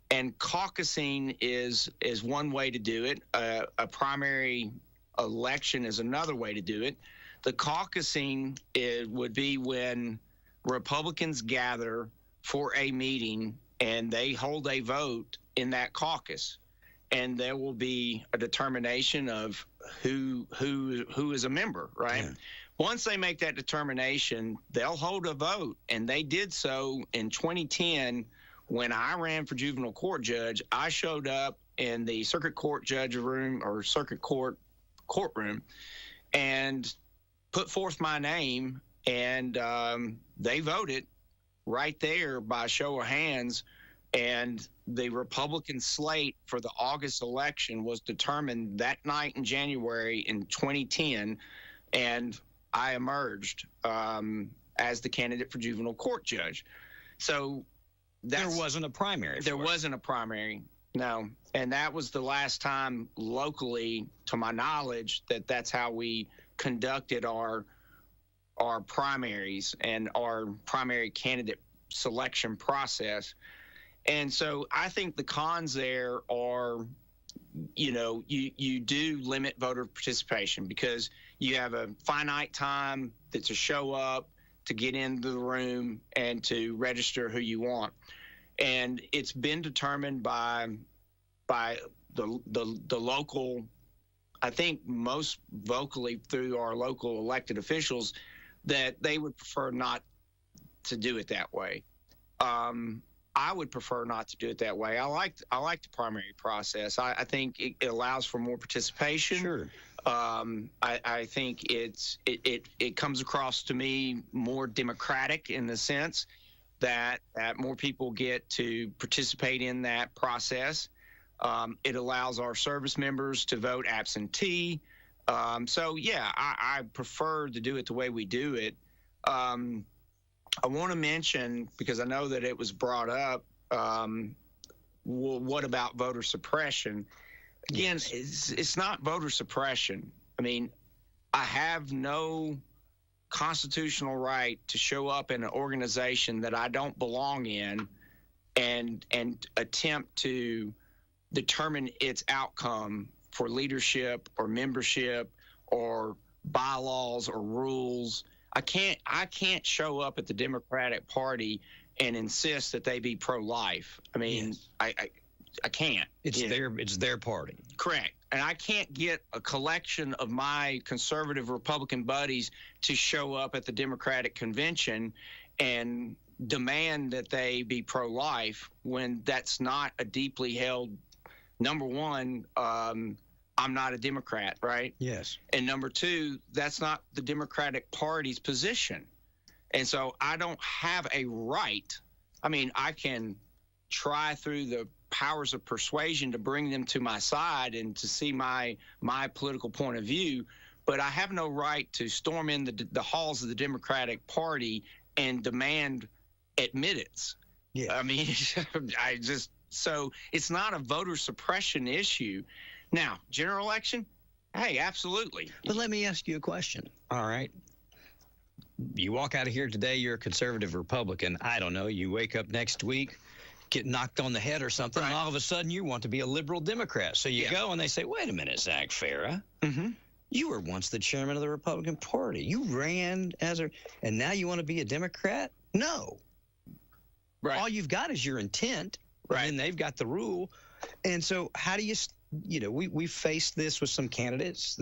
And caucusing is one way to do it. A primary election is another way to do it. The caucusing would be when Republicans gather for a meeting and they hold a vote in that caucus. And there will be a determination of who is a member, right? Yeah. Once they make that determination, they'll hold a vote. And they did so in 2010 when I ran for juvenile court judge. I showed up in the circuit court judge room or circuit courtroom and put forth my name, and they voted right there by show of hands. And the Republican slate for the August election was determined that night in January in 2010, and I emerged as the candidate for juvenile court judge. So there wasn't a primary. There wasn't a primary, no. And that was the last time locally, to my knowledge, that's how we conducted our primaries and our primary candidate selection process. And so I think the cons there are, you do limit voter participation because you have a finite time to show up, to get into the room, and to register who you want. And it's been determined by the local, I think most vocally through our local elected officials, that they would prefer not to do it that way. I would prefer not to do it that way. I like the primary process. I think it allows for more participation. Sure. I think it comes across to me more democratic in the sense that more people get to participate in that process. It allows our service members to vote absentee. I prefer to do it the way we do it. I want to mention, because I know that it was brought up, what about voter suppression? Again, it's not voter suppression. I mean, I have no constitutional right to show up in an organization that I don't belong in and attempt to determine its outcome for leadership or membership or bylaws or rules. I can't show up at the Democratic Party and insist that they be pro-life. I mean, I can't. It's their party. Correct. And I can't get a collection of my conservative Republican buddies to show up at the Democratic convention and demand that they be pro-life when that's not a deeply held. Number one, I'm not a Democrat, right? Yes. And number two, that's not the Democratic Party's position. And so I don't have a right. I mean, I can try through the powers of persuasion to bring them to my side and to see my political point of view, but I have no right to storm in the halls of the Democratic Party and demand admittance. Yeah. I mean, so it's not a voter suppression issue. Now, general election, hey, absolutely. But let me ask you a question. All right. You walk out of here today, you're a conservative Republican. I don't know. You wake up next week, get knocked on the head or something, and all of a sudden you want to be a liberal Democrat. So you go and they say, wait a minute, Zach Farah. Mm-hmm. You were once the chairman of the Republican Party. You ran and now you want to be a Democrat? No. Right. All you've got is your intent. Right. And they've got the rule. And so how do we faced this with some candidates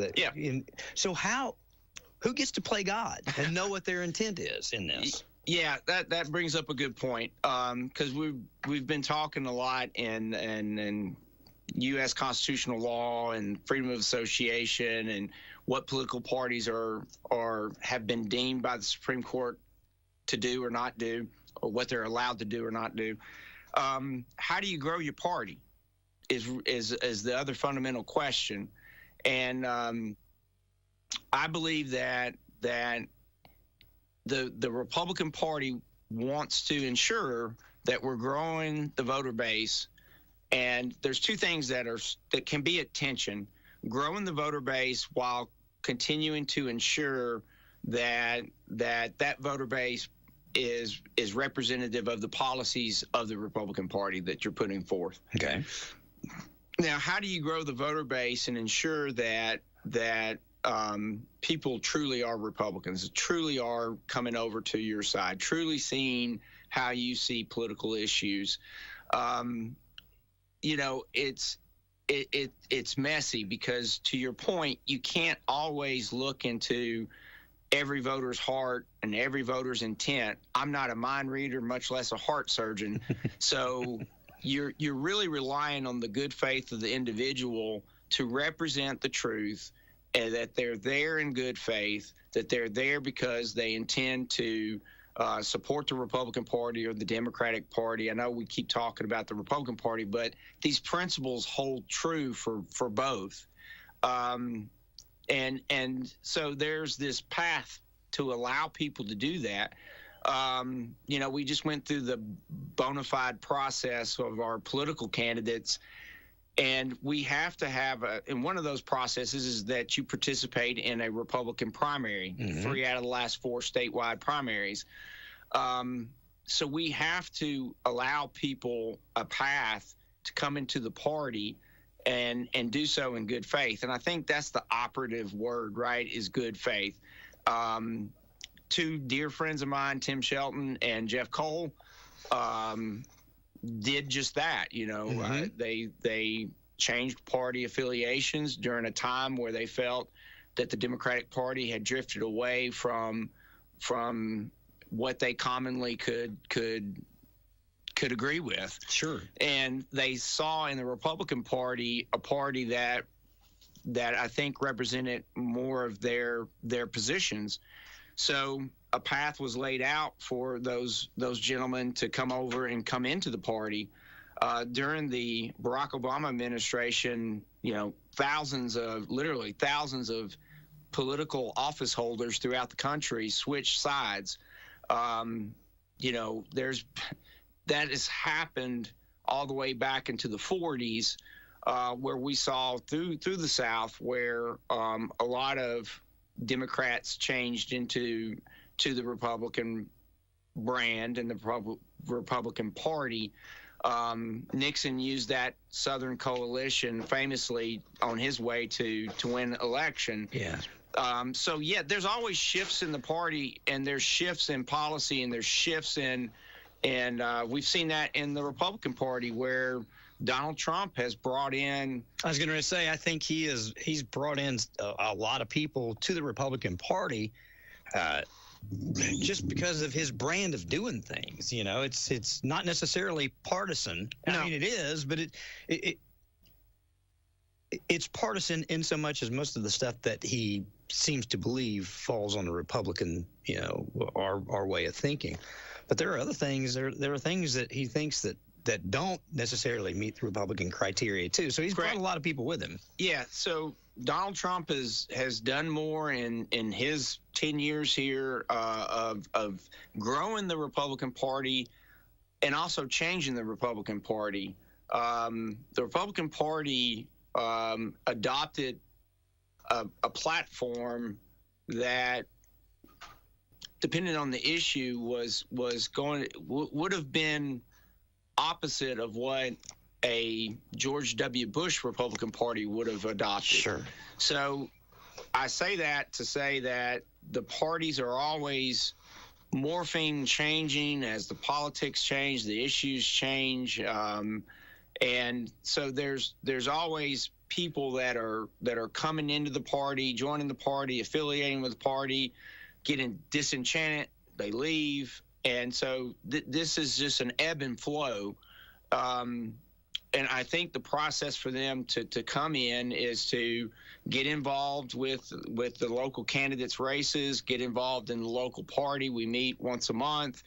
so who gets to play God and know what their intent is in this? Yeah, that brings up a good point, because we've been talking a lot in U.S. constitutional law and freedom of association and what political parties have been deemed by the Supreme Court to do or not do, or what they're allowed to do or not do. How do you grow your party is the other fundamental question, and I believe that the Republican Party wants to ensure that we're growing the voter base, and there's two things that can be at tension: growing the voter base while continuing to ensure that voter base is representative of the policies of the Republican Party that you're putting forth. Okay. Now, how do you grow the voter base and ensure that people truly are Republicans, truly are coming over to your side, truly seeing how you see political issues? It's messy because, to your point, you can't always look into every voter's heart and every voter's intent. I'm not a mind reader, much less a heart surgeon. So you're really relying on the good faith of the individual to represent the truth, and that they're there in good faith, that they're there because they intend to support the Republican Party or the Democratic Party. I know we keep talking about the Republican Party, but these principles hold true for both. And so there's this path to allow people to do that. We just went through the bona fide process of our political candidates, and we have to have and one of those processes is that you participate in a Republican primary, 3 out of the last 4 statewide primaries. So we have to allow people a path to come into the party and do so in good faith. And I think that's the operative word, right, is good faith. 2 dear friends of mine, Tim Shelton and Jeff Cole, did just that. They changed party affiliations during a time where they felt that the Democratic Party had drifted away from what they commonly could agree with. Sure. And they saw in the Republican Party a party that I think represented more of their positions. So a path was laid out for those gentlemen to come over and come into the party. During the Barack Obama administration, thousands of political office holders throughout the country switched sides. that has happened all the way back into the 40s, where we saw through the South where a lot of Democrats changed into the Republican brand and the Republican Party. Nixon used that Southern coalition famously on his way to win election. Yeah. There's always shifts in the party, and there's shifts in policy, and there's shifts and we've seen that in the Republican Party where Donald Trump has brought in. I was going to say, I think he's brought in a lot of people to the Republican Party just because of his brand of doing things. It's not necessarily partisan. No. I mean, it is, but it's partisan in so much as most of the stuff that he seems to believe falls on the Republican, our way of thinking. But there are other things. There are things that he thinks that don't necessarily meet the Republican criteria too. So he's brought a lot of people with him. Yeah. So Donald Trump has done more in his 10 years here of growing the Republican Party and also changing the Republican Party. The Republican Party adopted a platform that, depending on the issue, would have been opposite of what a George W. Bush Republican Party would have adopted. Sure. So I say that to say that the parties are always morphing, changing as the politics change, the issues change, and so there's always people that are coming into the party, joining the party, affiliating with the party, getting disenchanted, they leave, and so this is just an ebb and flow. And I think the process for them to come in is to get involved with the local candidates' races, get involved in the local party. We meet once a month,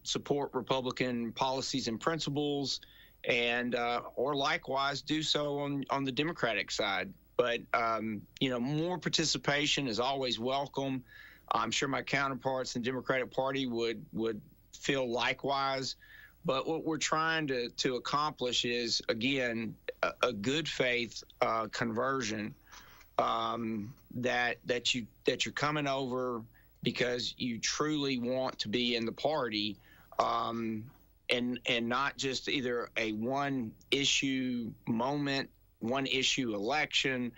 support Republican policies and principles, and or likewise do so on the Democratic side. But more participation is always welcome. I'm sure my counterparts in the Democratic Party would feel likewise. But what we're trying to accomplish is, again, a good faith conversion, that you're coming over because you truly want to be in the party, and not just either a one issue moment, one issue election,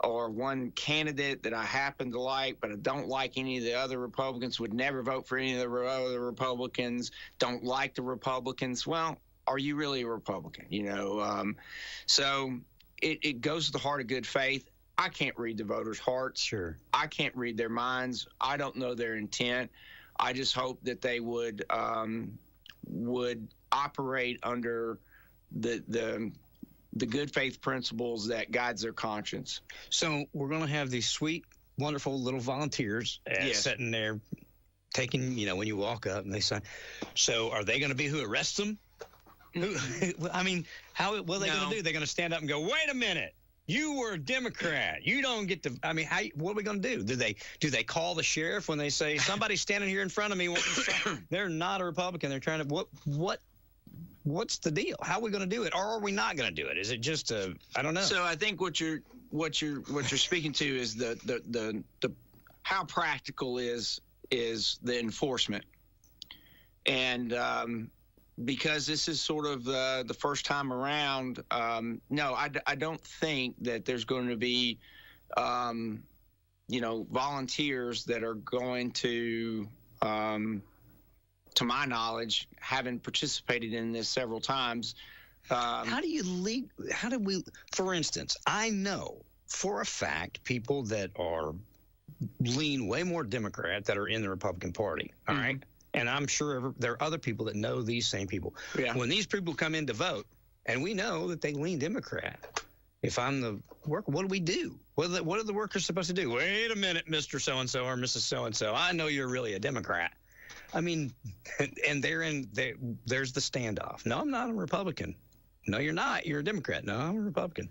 or one candidate that I happen to like, but I don't like any of the other Republicans, would never vote for any of the other Republicans, don't like the Republicans. Well, are you really a Republican? So it goes to the heart of good faith. I can't read the voters' hearts. Sure. I can't read their minds. I don't know their intent. I just hope that they would operate under the good faith principles that guides their conscience. So we're going to have these sweet, wonderful little volunteers sitting there taking, when you walk up and they say, so are they going to be who arrests them? I mean, what are they going to do? They're going to stand up and go, wait a minute. You were a Democrat. You don't get to. I mean, what are we going to do? Do they call the sheriff when they say somebody's standing here in front of me? They're not a Republican. They're trying to What's the deal? How are we going to do it, or are we not going to do it? Is it just I don't know. So I think what you're speaking to is the how practical is the enforcement, and because this is sort of the first time around. No, I don't think that there's going to be volunteers that are going to my knowledge, having participated in this several times. How do we, for instance, I know for a fact people that lean way more Democrat that are in the Republican Party, all right? And I'm sure there are other people that know these same people. Yeah. When these people come in to vote, and we know that they lean Democrat, if I'm the worker, what do we do? What are the workers supposed to do? Wait a minute, Mr. So-and-so or Mrs. So-and-so. I know you're really a Democrat. I mean, and there's the standoff. No, I'm not a Republican. No, you're not. You're a Democrat. No, I'm a Republican.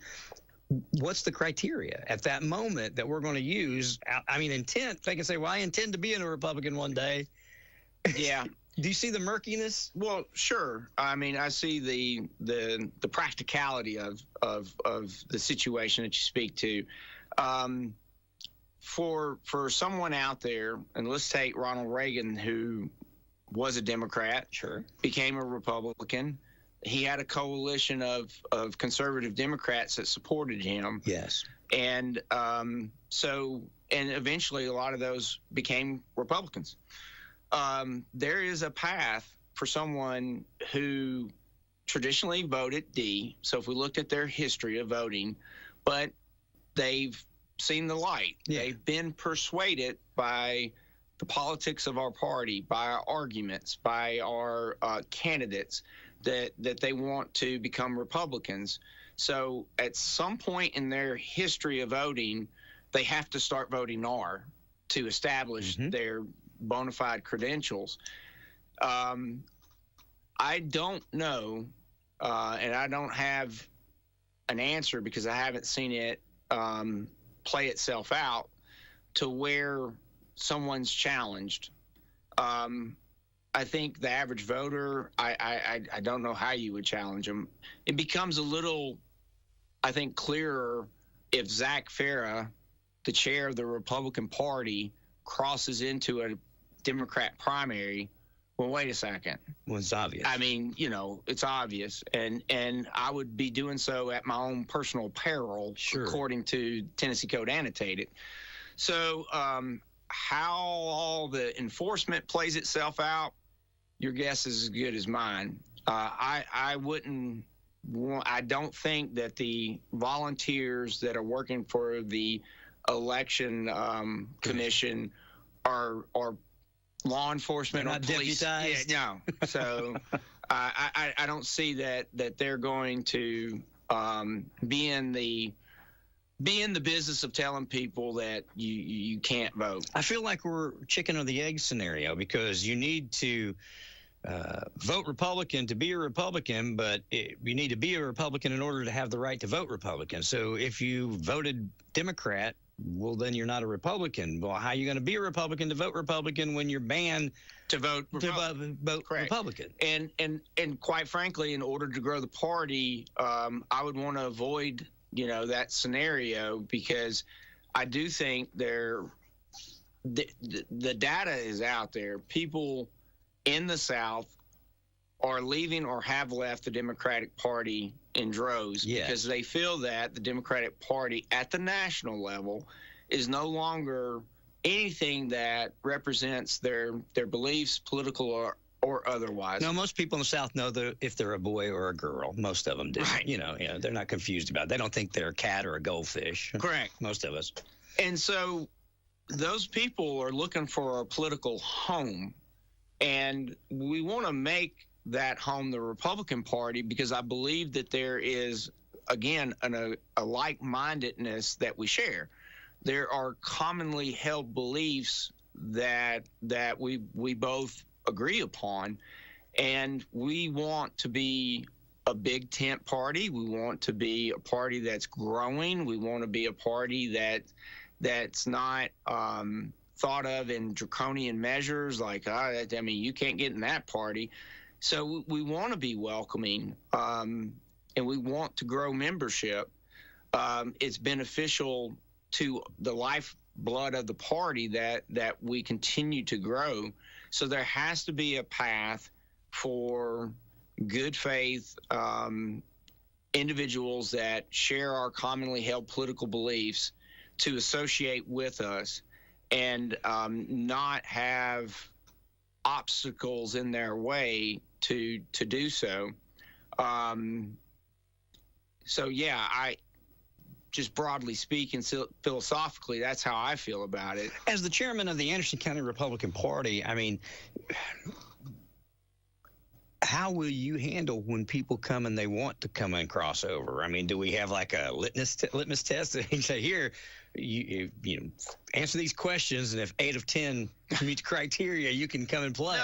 What's the criteria at that moment that we're going to use? I mean, intent. They can say, well, I intend to be a Republican one day. Yeah. Do you see the murkiness? Well, sure. I mean, I see the practicality of the situation that you speak to. For someone out there, and let's take Ronald Reagan, who was a Democrat, sure, became a Republican. He had a coalition of conservative Democrats that supported him. Yes. And and eventually a lot of those became Republicans. There is a path for someone who traditionally voted D. So if we looked at their history of voting, but they've seen the light. Yeah. They've been persuaded by the politics of our party, by our arguments, by our candidates that they want to become Republicans. So at some point in their history of voting, they have to start voting R to establish their bona fide credentials. I don't know, and I don't have an answer because I haven't seen it play itself out to where someone's challenged. I think the average voter, I don't know how you would challenge them. It becomes a little, I think, clearer if Zach Farah, the chair of the Republican Party, crosses into a Democrat primary. Well, wait a second. Well, it's obvious. I mean, it's obvious. And I would be doing so at my own personal peril, sure, according to Tennessee Code Annotated. So how all the enforcement plays itself out, your guess is as good as mine. I don't think that the volunteers that are working for the election commission are law enforcement or police. Deputized? Yeah, no. So I don't see that they're going to be in the business of telling people that you can't vote. I feel like we're chicken or the egg scenario because you need to vote Republican to be a Republican, but you need to be a Republican in order to have the right to vote Republican. So if you voted Democrat, well, then you're not a Republican. Well, how are you going to be a Republican to vote Republican when you're banned to vote Republican? And quite frankly, in order to grow the party, I would want to avoid that scenario because I do think the data is out there. People in the South are leaving or have left the Democratic Party in droves because they feel that the Democratic Party at the national level is no longer anything that represents their beliefs, political or otherwise. No, most people in the South know if they're a boy or a girl. Most of them do. Right. They're not confused about it. They don't think they're a cat or a goldfish. Correct. Most of us. And so those people are looking for a political home. And we want to make that home the Republican Party because I believe that there is, again, a like-mindedness that we share. There are commonly held beliefs that we both agree upon, and we want to be a big tent party. We want to be a party that's growing. We want to be a party that's not thought of in draconian measures like, you can't get in that party. So we want to be welcoming, and we want to grow membership. It's beneficial to the lifeblood of the party that we continue to grow. So there has to be a path for good faith individuals that share our commonly held political beliefs to associate with us and not have obstacles in their way to do so. I just broadly speaking, philosophically, that's how I feel about it. As the chairman of the Anderson County Republican Party, I mean, how will you handle when people come and they want to come and cross over? I mean, do we have like a litmus test and say, here, you answer these questions, and if 8 of 10 meet criteria, you can come and play?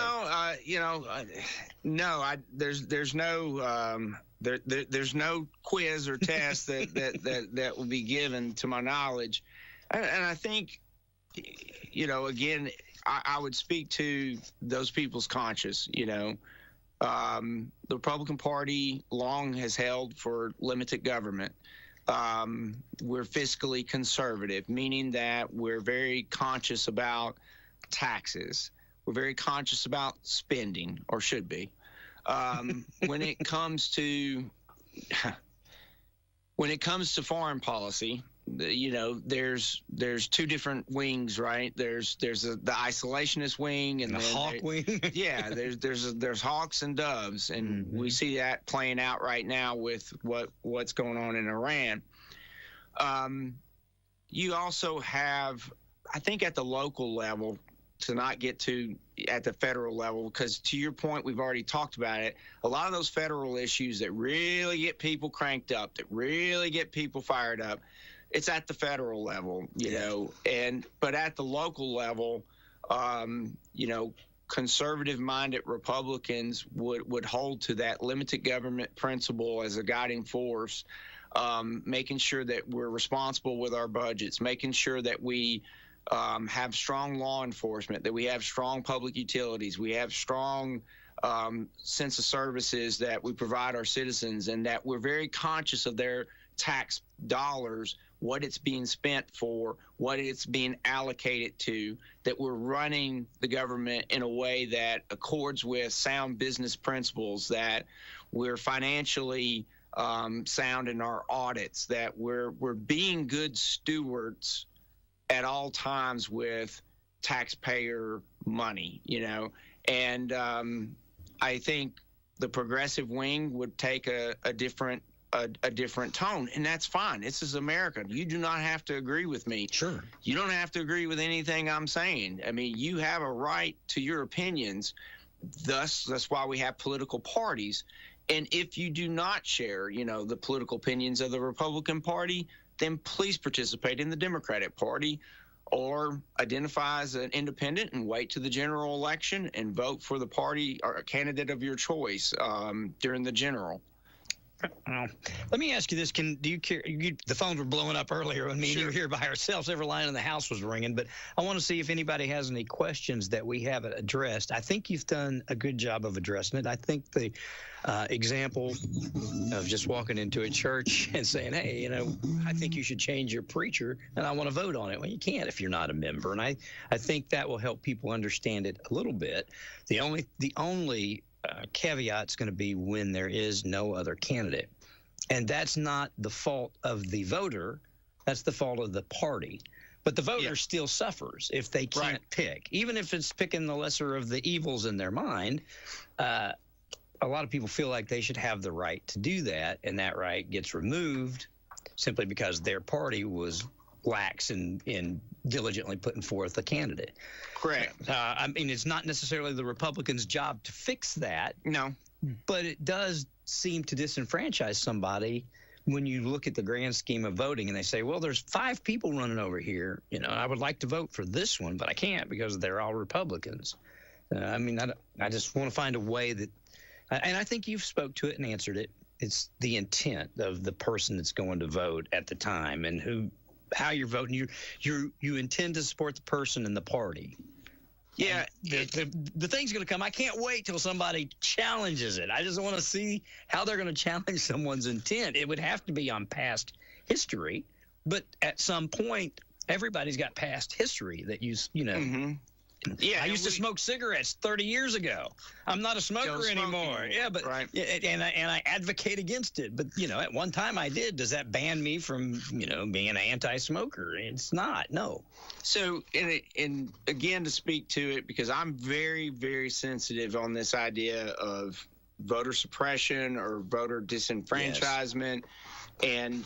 There's no there's no quiz or test that will be given to my knowledge, and I think again, I would speak to those people's conscience. The Republican Party long has held for limited government. We're fiscally conservative, meaning that we're very conscious about taxes. We're very conscious about spending, or should be. When it comes to foreign policy, there's two different wings, right? There's the isolationist wing and the hawk wing. Yeah, there's hawks and doves, and we see that playing out right now with what's going on in Iran. You also have, I think, at the local level, to not get to at the federal level, because to your point, we've already talked about it. A lot of those federal issues that really get people cranked up, that really get people fired up, it's at the federal level, but at the local level, conservative-minded Republicans would hold to that limited government principle as a guiding force, making sure that we're responsible with our budgets, making sure that we have strong law enforcement, that we have strong public utilities, we have strong sense of services that we provide our citizens, and that we're very conscious of their tax dollars, what it's being spent for, what it's being allocated to, that we're running the government in a way that accords with sound business principles, that we're financially sound in our audits, that we're being good stewards at all times with taxpayer money, and I think the progressive wing would take a different tone, and that's fine. This is America. You do not have to agree with me. Sure. You don't have to agree with anything I'm saying. I mean, you have a right to your opinions. That's why we have political parties. And if you do not share, the political opinions of the Republican Party, then please participate in the Democratic Party, or identify as an independent and wait to the general election and vote for the party or a candidate of your choice during the general. Let me ask you this: do you care? The phones were blowing up earlier when me and you were here by ourselves. Every line in the house was ringing. But I want to see if anybody has any questions that we haven't addressed. I think you've done a good job of addressing it. I think the example of just walking into a church and saying, "Hey, I think you should change your preacher, and I want to vote on it." Well, you can't if you're not a member, and I think that will help people understand it a little bit. The only caveat's going to be when there is no other candidate. And that's not the fault of the voter. That's the fault of the party. But the voter still suffers if they can't pick. Even if it's picking the lesser of the evils in their mind, a lot of people feel like they should have the right to do that, and that right gets removed simply because their party was lax in diligently putting forth a candidate. Correct. I mean, it's not necessarily the Republicans' job to fix that. No. But it does seem to disenfranchise somebody when you look at the grand scheme of voting and they say, well, there's 5 people running over here. I would like to vote for this one, but I can't because they're all Republicans. I just want to find a way that, and I think you've spoke to it and answered it. It's the intent of the person that's going to vote at the time and how you're voting. You intend to support the person and the party. Yeah, the thing's going to come. I can't wait till somebody challenges it. I just want to see how they're going to challenge someone's intent. It would have to be on past history, but at some point, everybody's got past history that Mm-hmm. Yeah, I used to smoke cigarettes 30 years ago. I'm not a smoker anymore. Yeah, but and I advocate against it. But at one time I did. Does that ban me from being an anti-smoker? It's not. No. So and again, to speak to it, because I'm very, very sensitive on this idea of voter suppression or voter disenfranchisement, and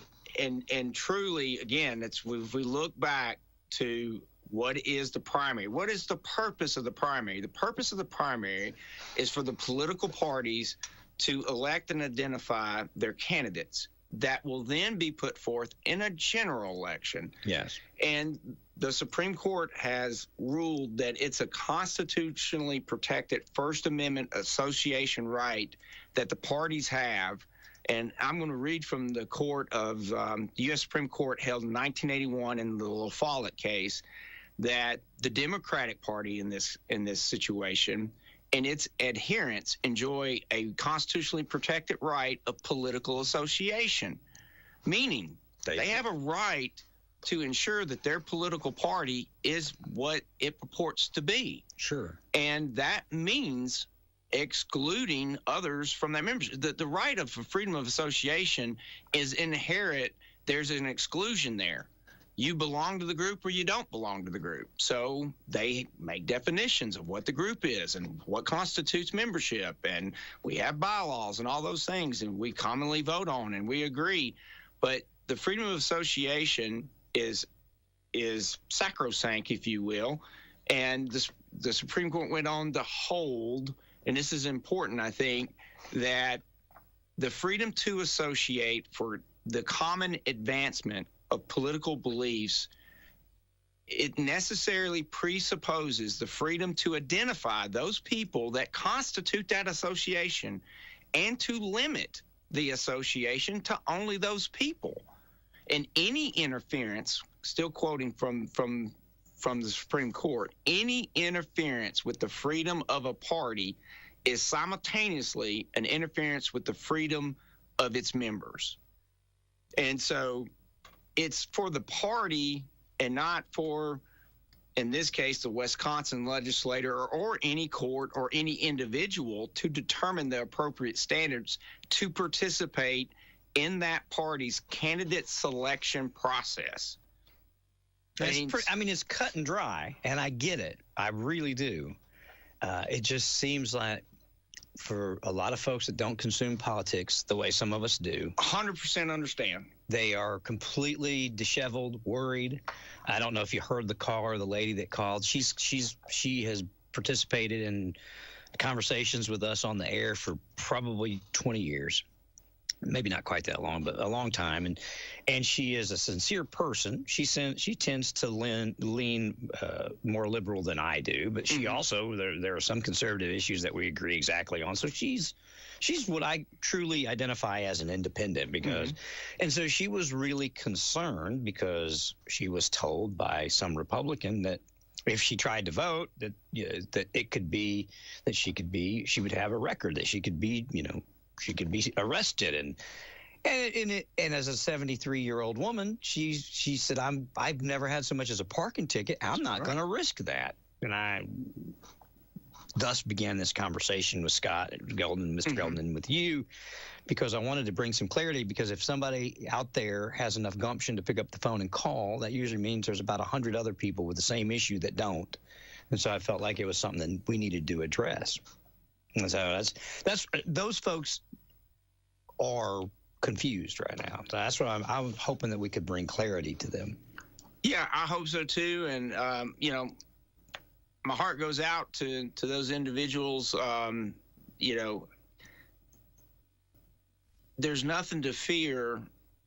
truly, again, if we look back to what is the primary? What is the purpose of the primary? The purpose of the primary is for the political parties to elect and identify their candidates that will then be put forth in a general election. Yes. And the Supreme Court has ruled that it's a constitutionally protected First Amendment association right that the parties have. And I'm going to read from the court of the U.S. Supreme Court held in 1981 in the La Follette case, that the Democratic Party in this situation and its adherents enjoy a constitutionally protected right of political association, meaning they have a right to ensure that their political party is what it purports to be. Sure. And that means excluding others from that membership. The right of freedom of association is inherent. There's an exclusion there. You belong to the group or you don't belong to the group. So they make definitions of what the group is and what constitutes membership. And we have bylaws and all those things, and we commonly vote on and we agree. But the freedom of association is sacrosanct, if you will. And the Supreme Court went on to hold, and this is important, I think, that the freedom to associate for the common advancement of political beliefs, it necessarily presupposes the freedom to identify those people that constitute that association and to limit the association to only those people. And any interference, still quoting from the Supreme Court, any interference with the freedom of a party is simultaneously an interference with the freedom of its members. And so it's for the party and not for, in this case, the Wisconsin legislator or any court or any individual to determine the appropriate standards to participate in that party's candidate selection process. It's cut and dry, and I get it. I really do. It just seems like for a lot of folks that don't consume politics the way some of us do. 100% understand. They are completely disheveled, worried. I don't know if you heard the caller, the lady that called. She has participated in conversations with us on the air for probably 20 years. Maybe not quite that long, but a long time. And she is a sincere person. She tends to lean more liberal than I do, but she also, there are some conservative issues that we agree exactly on. So she's what I truly identify as an independent because, and so she was really concerned because she was told by some Republican that if she tried to vote, that it could be that she would have a record, that she could be, she could be arrested, and as a 73-year-old woman, she said, I've never had so much as a parking ticket. I'm not going to risk that. And I thus began this conversation with Scott Gelden, Mr. Gelden, and with you, because I wanted to bring some clarity. Because if somebody out there has enough gumption to pick up the phone and call, that usually means there's about 100 other people with the same issue that don't. And so I felt like it was something that we needed to address. And so that's those folks are confused right now. So that's what I'm hoping that we could bring clarity to them. Yeah, I hope so too. And my heart goes out to those individuals. There's nothing to fear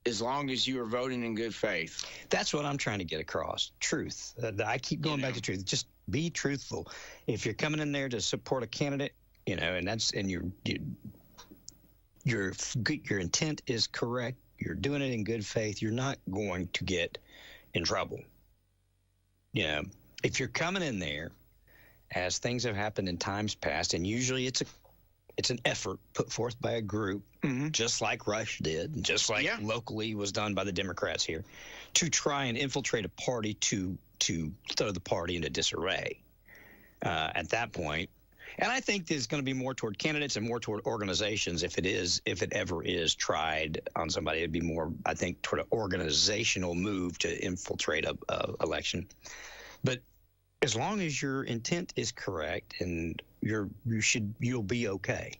as long as you are voting in good faith. That's what I'm trying to get across. Truth. I keep going back to truth. Just be truthful. If you're coming in there to support a candidate, and your intent is correct, you're doing it in good faith, you're not going to get in trouble. If you're coming in there, as things have happened in times past, and usually it's an effort put forth by a group, just like WYSH did, just like locally was done by the Democrats here, to try and infiltrate a party to throw the party into disarray. At that point, and I think there's going to be more toward candidates and more toward organizations. If it ever is tried on somebody, it'd be more, I think, toward an organizational move to infiltrate a election. But as long as your intent is correct, and you'll be okay.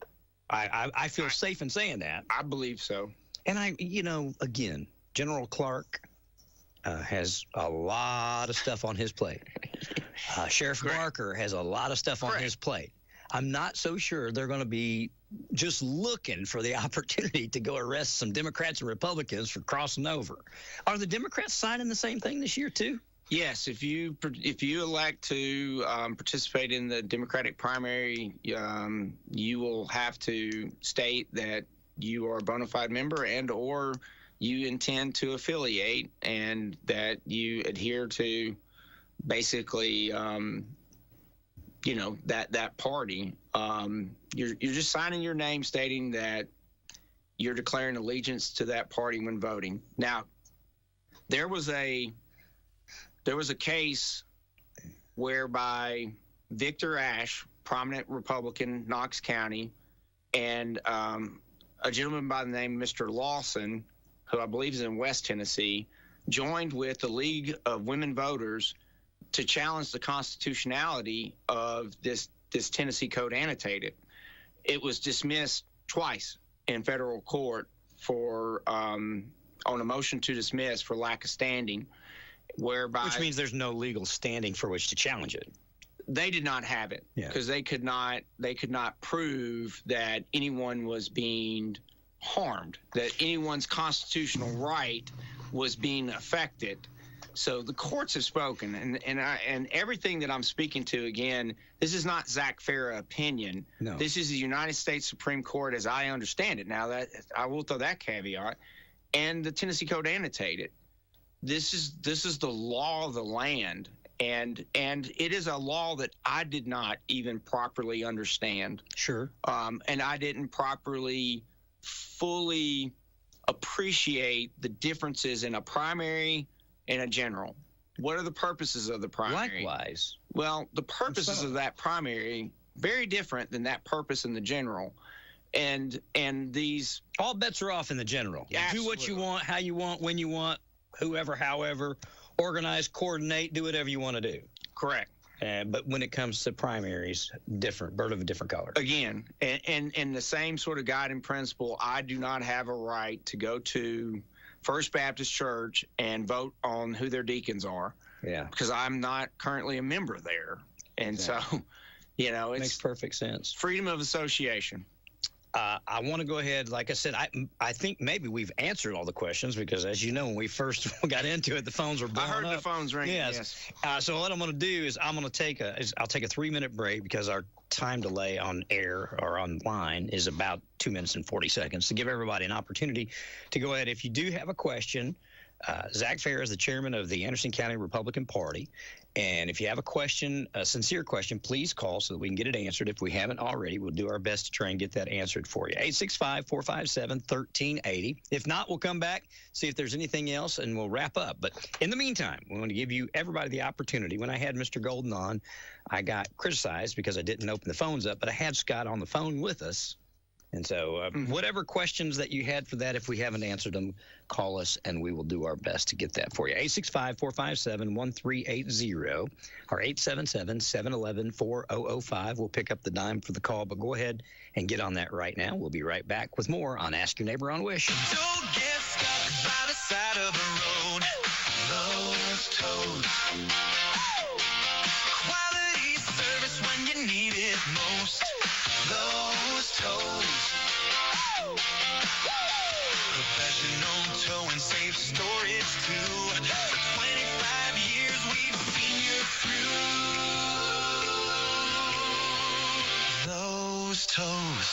I feel safe in saying that. I believe so. And again, General Clark has a lot of stuff on his plate. Sheriff Barker has a lot of stuff on his plate. I'm not so sure they're going to be just looking for the opportunity to go arrest some Democrats and Republicans for crossing over. Are the Democrats signing the same thing this year too? Yes, if you elect to participate in the Democratic primary, you will have to state that you are a bona fide member and or you intend to affiliate, and that you adhere to basically, that party. You're just signing your name stating that you're declaring allegiance to that party when voting. Now, there was a case whereby Victor Ashe, prominent Republican, Knox County, and a gentleman by the name of Mr. Lawson, who I believe is in West Tennessee, joined with the League of Women Voters to challenge the constitutionality of this Tennessee Code annotated. It was dismissed twice in federal court for on a motion to dismiss for lack of standing, which means there's no legal standing for which to challenge it. They did not have it because they could not prove that anyone was being harmed, that anyone's constitutional right was being affected. So the courts have spoken, and everything that I'm speaking to, again, this is not Zach Farah opinion. No. This is the United States Supreme Court as I understand it. Now, that I will throw that caveat, and the Tennessee Code annotated. This is the law of the land, and it is a law that I did not even properly understand. Sure. And I didn't properly fully appreciate the differences in a primary and a general. What are the purposes of the primary? Likewise. Well, the purposes of that primary very different than that purpose in the general. And these all bets are off in the general. Absolutely. Do what you want, how you want, when you want, whoever, however, organize, coordinate, do whatever you want to do. Correct. But when it comes to primaries, different, bird of a different color. Again, and the same sort of guiding principle, I do not have a right to go to First Baptist Church and vote on who their deacons are. Yeah. Because I'm not currently a member there. And so, it makes perfect sense. Freedom of association. I want to go ahead. Like I said, I think maybe we've answered all the questions because, as you know, when we first got into it, the phones were blowing up. I heard the phones ringing. Yes. So what I'm going to do is I'll take a 3-minute break because our time delay on air or online is about 2 minutes and 40 seconds to give everybody an opportunity to go ahead. If you do have a question, Zach Farah is the chairman of the Anderson County Republican Party. And if you have a question, a sincere question, please call so that we can get it answered. If we haven't already, we'll do our best to try and get that answered for you. 865-457-1380. If not, we'll come back, see if there's anything else, and we'll wrap up. But in the meantime, we want to give you everybody the opportunity. When I had Mr. Golden on, I got criticized because I didn't open the phones up, but I had Scott on the phone with us. And so whatever questions that you had for that, if we haven't answered them, call us, and we will do our best to get that for you. 865-457-1380 or 877-711-4005. We'll pick up the dime for the call, but go ahead and get on that right now. We'll be right back with more on Ask Your Neighbor on WYSH. Don't get stuck by the side of the road. Those toes. Quality service when you need it most. Those toes. Professional tow and safe storage too. For 25 years we've seen you through. Those toes.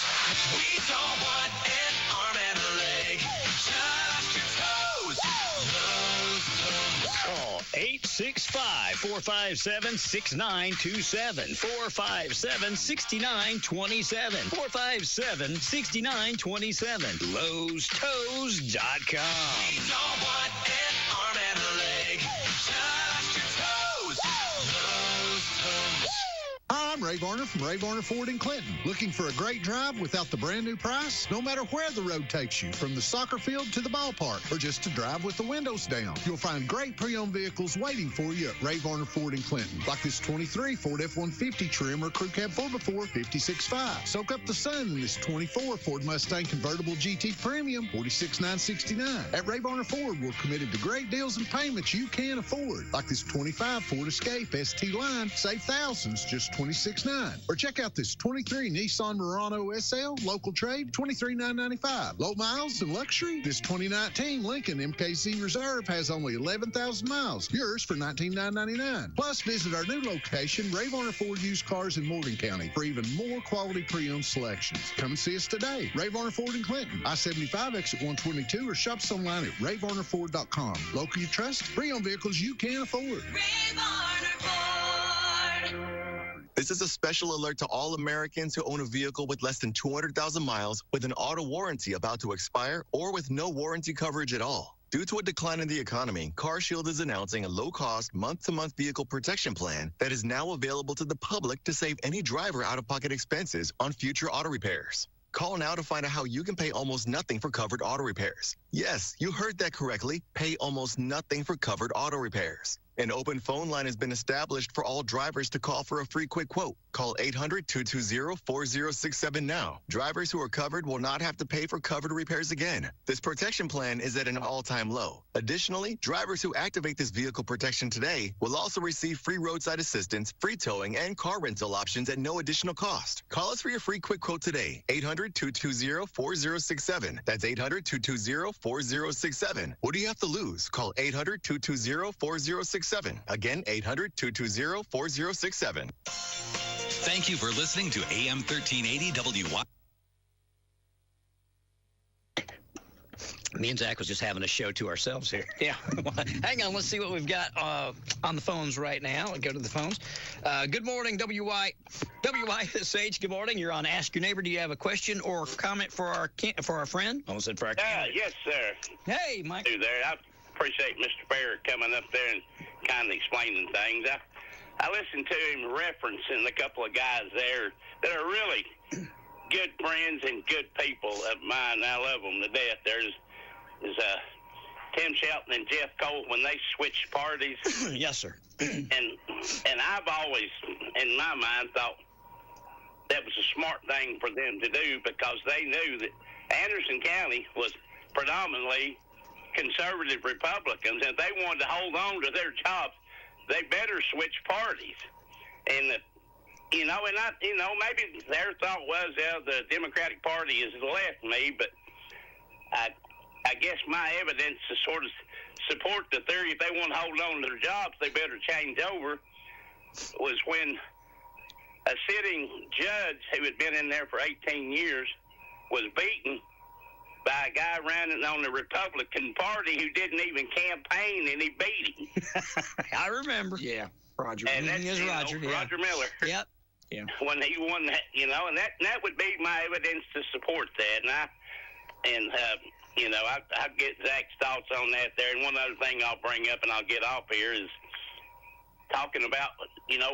We don't want an arm and a leg. Just your toes. Those toes. Call 865-457-6927. 457-6927. 457-6927. Lowe'sToes.com. We don't want an arm and a leg. Just your toes. Those toes. I'm Ray Varner from Ray Varner Ford in Clinton. Looking for a great drive without the brand new price? No matter where the road takes you, from the soccer field to the ballpark, or just to drive with the windows down, you'll find great pre-owned vehicles waiting for you at Ray Varner Ford in Clinton. Like this 23 Ford F-150 trim or Crew Cab 4x4 56.5. Soak up the sun in this 24 Ford Mustang Convertible GT Premium $46,969. At Ray Varner Ford, we're committed to great deals and payments you can afford. Like this 25 Ford Escape ST Line, save thousands, just $26,999. Or check out this 23 Nissan Murano SL, local trade, $23,995. Low miles and luxury? This 2019 Lincoln MKZ Reserve has only 11,000 miles. Yours for $19,999. Plus, visit our new location, Ray Varner Ford Used Cars in Morgan County, for even more quality pre-owned selections. Come and see us today. Ray Varner Ford in Clinton, I-75 exit 122, or shop us online at rayvarnerford.com. Local you trust, pre-owned vehicles you can afford. Ray Varner. This is a special alert to all Americans who own a vehicle with less than 200,000 miles with an auto warranty about to expire or with no warranty coverage at all. Due to a decline in the economy, CarShield is announcing a low-cost, month-to-month vehicle protection plan that is now available to the public to save any driver out-of-pocket expenses on future auto repairs. Call now to find out how you can pay almost nothing for covered auto repairs. Yes, you heard that correctly. Pay almost nothing for covered auto repairs. An open phone line has been established for all drivers to call for a free quick quote. Call 800-220-4067 now. Drivers who are covered will not have to pay for covered repairs again. This protection plan is at an all-time low. Additionally, drivers who activate this vehicle protection today will also receive free roadside assistance, free towing, and car rental options at no additional cost. Call us for your free quick quote today. 800-220-4067. That's 800-220-4067. What do you have to lose? Call 800-220-4067. Again, 800-220-4067. Thank you for listening to AM 1380 WY. Me and Zach was just having a show to ourselves here. Yeah. Hang on. Let's see what we've got on the phones right now. I'll go to the phones. Good morning, WYSH. Good morning. You're on Ask Your Neighbor. Do you have a question or comment for our friend? I almost said for our candidate. Yes, sir. Hey, Mike. There. I appreciate Mr. Fair coming up there and kind of explaining things. I listened to him referencing a couple of guys there that are really good friends and good people of mine. I love them to death. There's Tim Shelton and Jeff Cole when they switched parties. Yes, sir. and I've always, in my mind, thought that was a smart thing for them to do because they knew that Anderson County was predominantly conservative Republicans, and if they wanted to hold on to their jobs, they better switch parties. And maybe their thought was, the Democratic Party has left me, but I guess my evidence to sort of support the theory if they want to hold on to their jobs, they better change over, was when a sitting judge who had been in there for 18 years was beaten by a guy running on the Republican Party who didn't even campaign, and he beat him. I remember. Yeah, Roger. And that's Roger. Yeah. Roger Miller. Yep. Yeah. When he won that, and that would be my evidence to support that. And I'll get Zach's thoughts on that there. And one other thing I'll bring up, and I'll get off here, is talking about,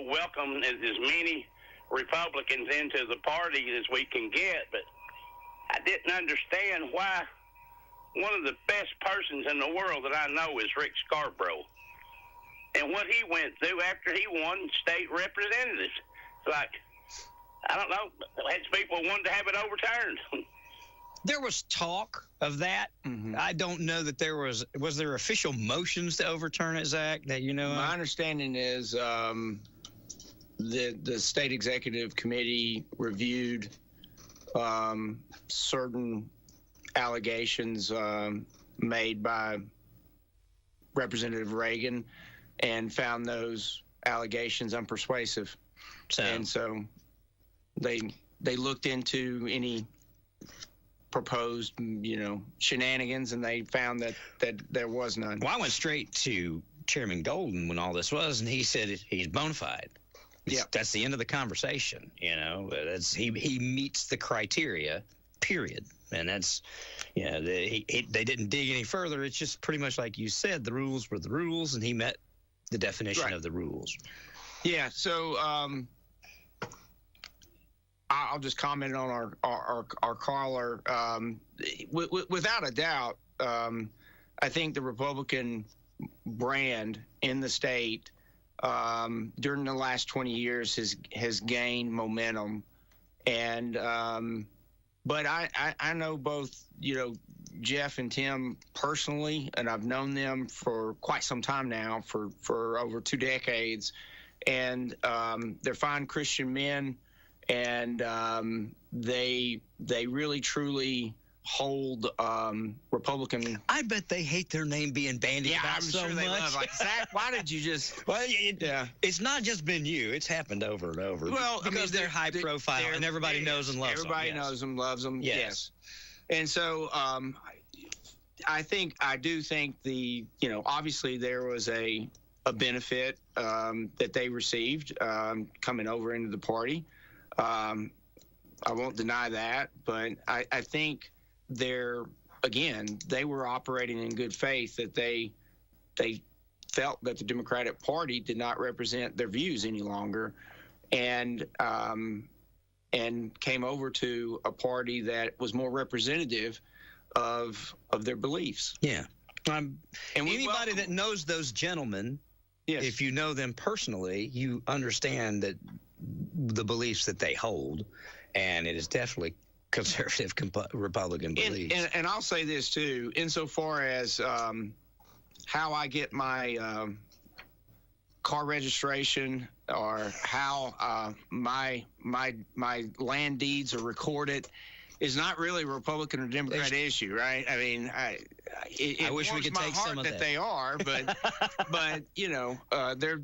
welcome as many Republicans into the party as we can get, but I didn't understand why one of the best persons in the world that I know is Rick Scarborough. And what he went through after he won state representatives. It's like, I don't know, people wanted to have it overturned. There was talk of that. Mm-hmm. I don't know that there was there official motions to overturn it, Zach, that you know of? My understanding is the state executive committee reviewed certain allegations made by Representative Reagan and found those allegations unpersuasive. And so they looked into any proposed, shenanigans, and they found that there was none. Well, I went straight to Chairman Golden when all this was, and he said he's bona fide. Yeah, that's the end of the conversation. He meets the criteria, period. And that's, they didn't dig any further. It's just pretty much like you said, the rules were the rules, and he met the definition of the rules. Yeah. So I'll just comment on our caller. Without a doubt, I think the Republican brand in the state during the last 20 years has gained momentum, and but I know both Jeff and Tim personally, and I've known them for quite some time now, for over 2 decades, and they're fine Christian men, and they really truly hold Republican. I bet they hate their name being bandied about I'm so sure they much. love. Like, Zach, why did you just? Well, it's not just been you. It's happened over and over. Well, because they're high profile and everybody knows and loves them. Everybody knows them, loves them. Yes. And so I do think obviously there was a a benefit that they received coming over into the party. I won't deny that, but I think they were operating in good faith that they felt that the Democratic Party did not represent their views any longer, and came over to a party that was more representative of their beliefs. Yeah. And anybody that knows those gentlemen, yes, if you know them personally, you understand that the beliefs that they hold, and it is definitely conservative Republican beliefs. And I'll say this too, insofar as how I get my car registration, or how my land deeds are recorded, is not really a Republican or Democrat issue, right? I mean, I wish we could take some of that they are, but but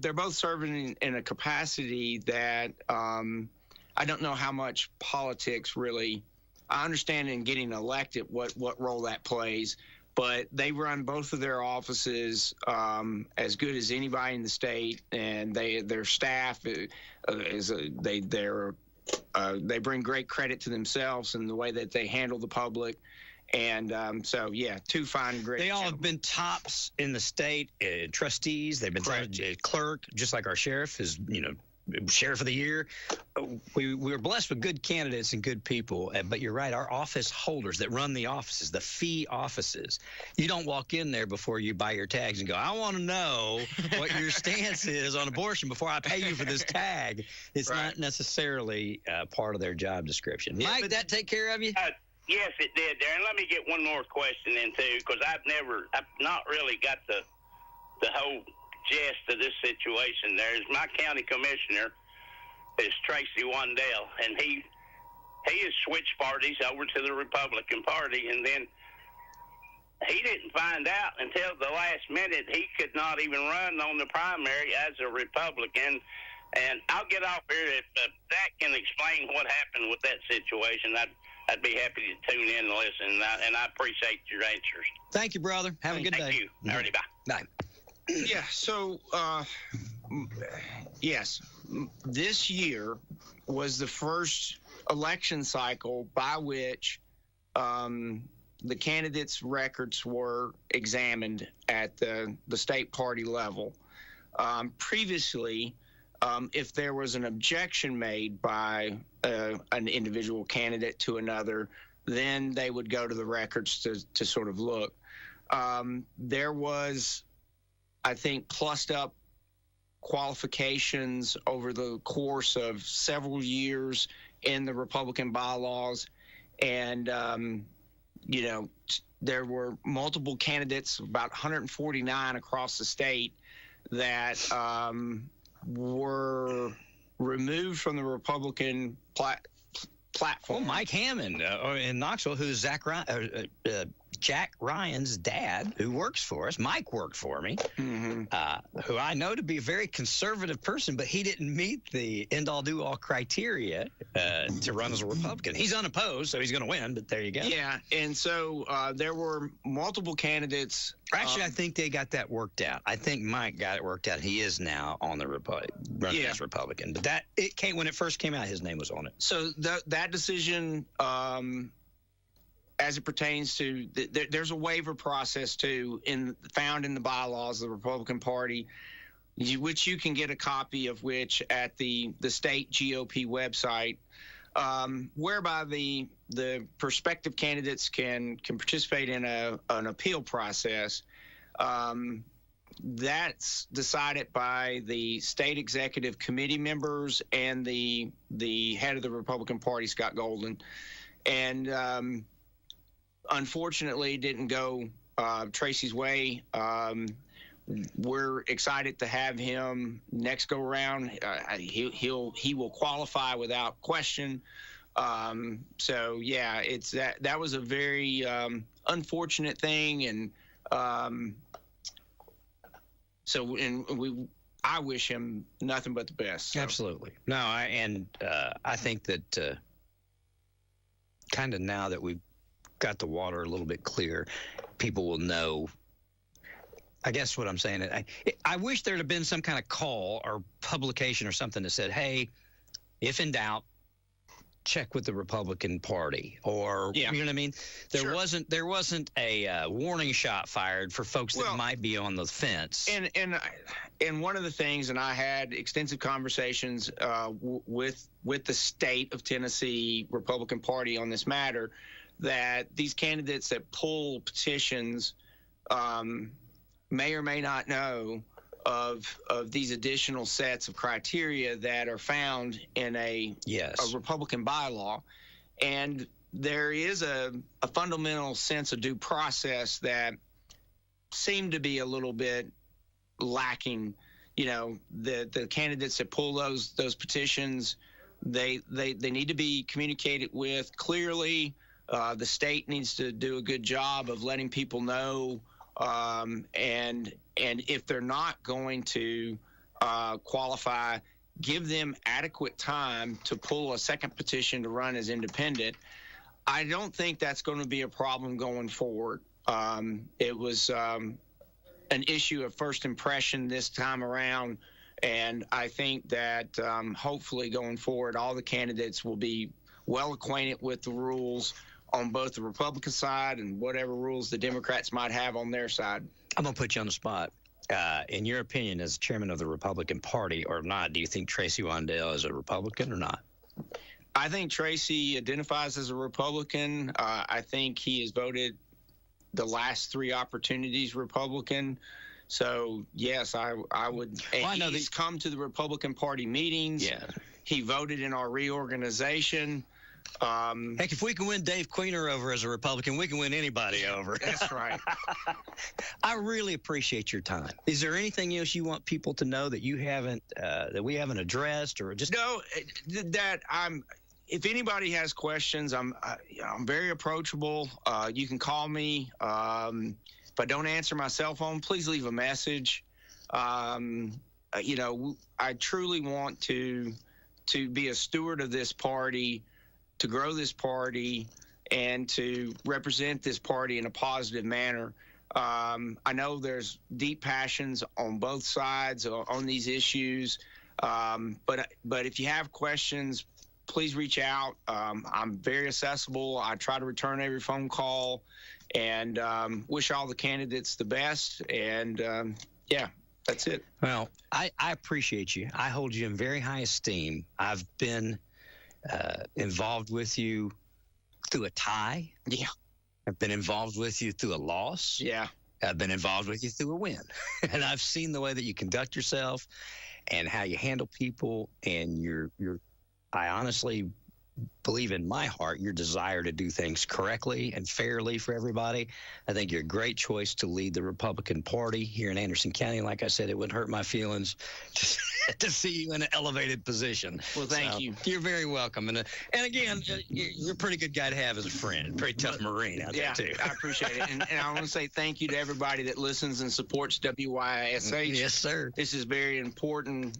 they're both serving in a capacity that I don't know how much politics really. I understand in getting elected what role that plays, but they run both of their offices as good as anybody in the state, and their staff they bring great credit to themselves in the way that they handle the public. And two fine, great. They all have been tops in the state, trustees. They've been clerk, just like our sheriff is, sheriff of the year. We're blessed with good candidates and good people, but you're right. Our office holders that run the offices, the fee offices, you don't walk in there before you buy your tags and go, I want to know what your stance is on abortion before I pay you for this tag. It's not necessarily part of their job description. Mike, did that take care of you? Yes, it did, Darren. Let me get one more question in, too, because I've not really got the whole gist of this situation. There's my county commissioner is Tracy Wandell, and he has switched parties over to the Republican Party, and then he didn't find out until the last minute he could not even run on the primary as a Republican. And I'll get off here if that can explain what happened with that situation. I'd be happy to tune in and listen, and I appreciate your answers. Thank you, brother. Have a good day. Thank you. All righty, bye. Bye. Yeah, so, yes, this year was the first election cycle by which the candidates' records were examined at the state party level. Previously, if there was an objection made by an individual candidate to another, then they would go to the records to sort of look. There was, I think, plussed up qualifications over the course of several years in the Republican bylaws. And, there were multiple candidates, about 149 across the state, that were removed from the Republican platform. Well, Mike Hammond in Knoxville, who's Jack Ryan's dad, who works for us. Mike worked for me, who I know to be a very conservative person, but he didn't meet the end-all, do-all criteria to run as a Republican. He's unopposed, so he's going to win, but there you go. Yeah, and so there were multiple candidates. Actually, I think they got that worked out. I think Mike got it worked out. He is now on the running as Republican. But when it first came out, his name was on it. So that decision, as it pertains to, there's a waiver process too, found in the bylaws of the Republican Party, which you can get a copy of which at the state GOP website, whereby the prospective candidates can participate in an appeal process. That's decided by the state executive committee members and the head of the Republican Party, Scott Golden, and unfortunately didn't go Tracy's way. We're excited to have him next go around. He will qualify without question. So yeah, it's that was a very unfortunate thing, and I wish him nothing but the best. So. Absolutely. No, I think that kind of now that we've got the water a little bit clear, people will know. I guess what I'm saying, I wish there had been some kind of call or publication or something that said, hey, if in doubt, check with the Republican Party, or you know what I mean? There wasn't a warning shot fired for folks that might be on the fence. And one of the things, and I had extensive conversations with the state of Tennessee Republican Party on this matter, that these candidates that pull petitions may or may not know of these additional sets of criteria that are found in a Republican bylaw. And there is a fundamental sense of due process that seemed to be a little bit lacking. You know, the candidates that pull those petitions, they need to be communicated with clearly. The state needs to do a good job of letting people know, and if they're not going to qualify, give them adequate time to pull a second petition to run as independent. I don't think that's going to be a problem going forward. It was an issue of first impression this time around, and I think that hopefully going forward, all the candidates will be well acquainted with the rules on both the Republican side and whatever rules the Democrats might have on their side. I'm going to put you on the spot. In your opinion, as chairman of the Republican Party or not, do you think Tracy Wandale is a Republican or not? I think Tracy identifies as a Republican. I think he has voted the last 3 opportunities Republican. So, yes, I would. I know he's come to the Republican Party meetings. Yeah. He voted in our reorganization. Heck, if we can win Dave Queener over as a Republican, we can win anybody over. That's right. I really appreciate your time. Is there anything else you want people to know that you haven't, that we haven't addressed, or just? No, that if anybody has questions, I'm very approachable. You can call me. If I don't answer my cell phone, please leave a message. You know, I truly want to be a steward of this party, to grow this party, and to represent this party in a positive manner. I know there's deep passions on both sides on these issues, but if you have questions, please reach out. I'm very accessible. I try to return every phone call, and wish all the candidates the best. And yeah, that's it. Well, I appreciate you. I hold you in very high esteem. I've been involved with you through a tie. Yeah. I've been involved with you through a loss. Yeah. I've been involved with you through a win. And I've seen the way that you conduct yourself and how you handle people, and I honestly believe in my heart your desire to do things correctly and fairly for everybody. I think you're a great choice to lead the Republican Party here in Anderson County. Like I said, it wouldn't hurt my feelings to see you in an elevated position. Well, thank you. You're very welcome. And again, you're a pretty good guy to have as a friend. Pretty tough Marine out there, too. I appreciate it. And I want to say thank you to everybody that listens and supports WYSH. Yes, sir. This is very important.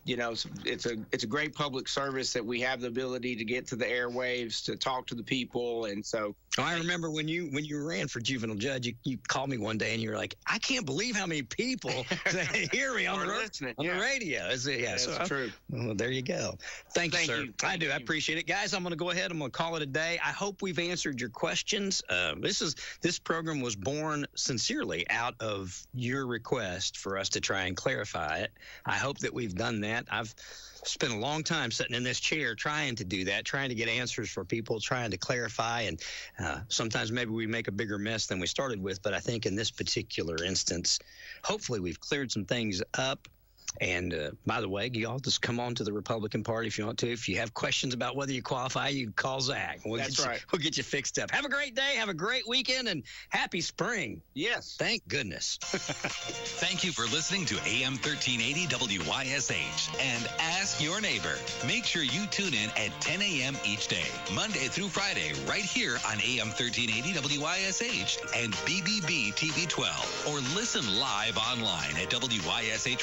You know, it's a great public service that we have the ability to get to the airwaves, to talk to the people. And so I remember when you ran for juvenile judge, you called me one day and you were like, I can't believe how many people hear me on the radio. That's true. Well, there you go. Thank you, sir. I do. I appreciate it. Guys, I'm going to go ahead. I'm going to call it a day. I hope we've answered your questions. This program was born sincerely out of your request for us to try and clarify it. I hope that we've done that. I've spent a long time sitting in this chair trying to do that, trying to get answers for people, trying to clarify. And sometimes maybe we make a bigger mess than we started with. But I think in this particular instance, hopefully we've cleared some things up. And by the way, y'all just come on to the Republican Party if you want to. If you have questions about whether you qualify, you can call Zach. That's right. We'll get you fixed up. Have a great day. Have a great weekend, and happy spring. Yes. Thank goodness. Thank you for listening to AM 1380 WYSH and Ask Your Neighbor. Make sure you tune in at 10 a.m. each day, Monday through Friday, right here on AM 1380 WYSH and BBB TV 12, or listen live online at WYSH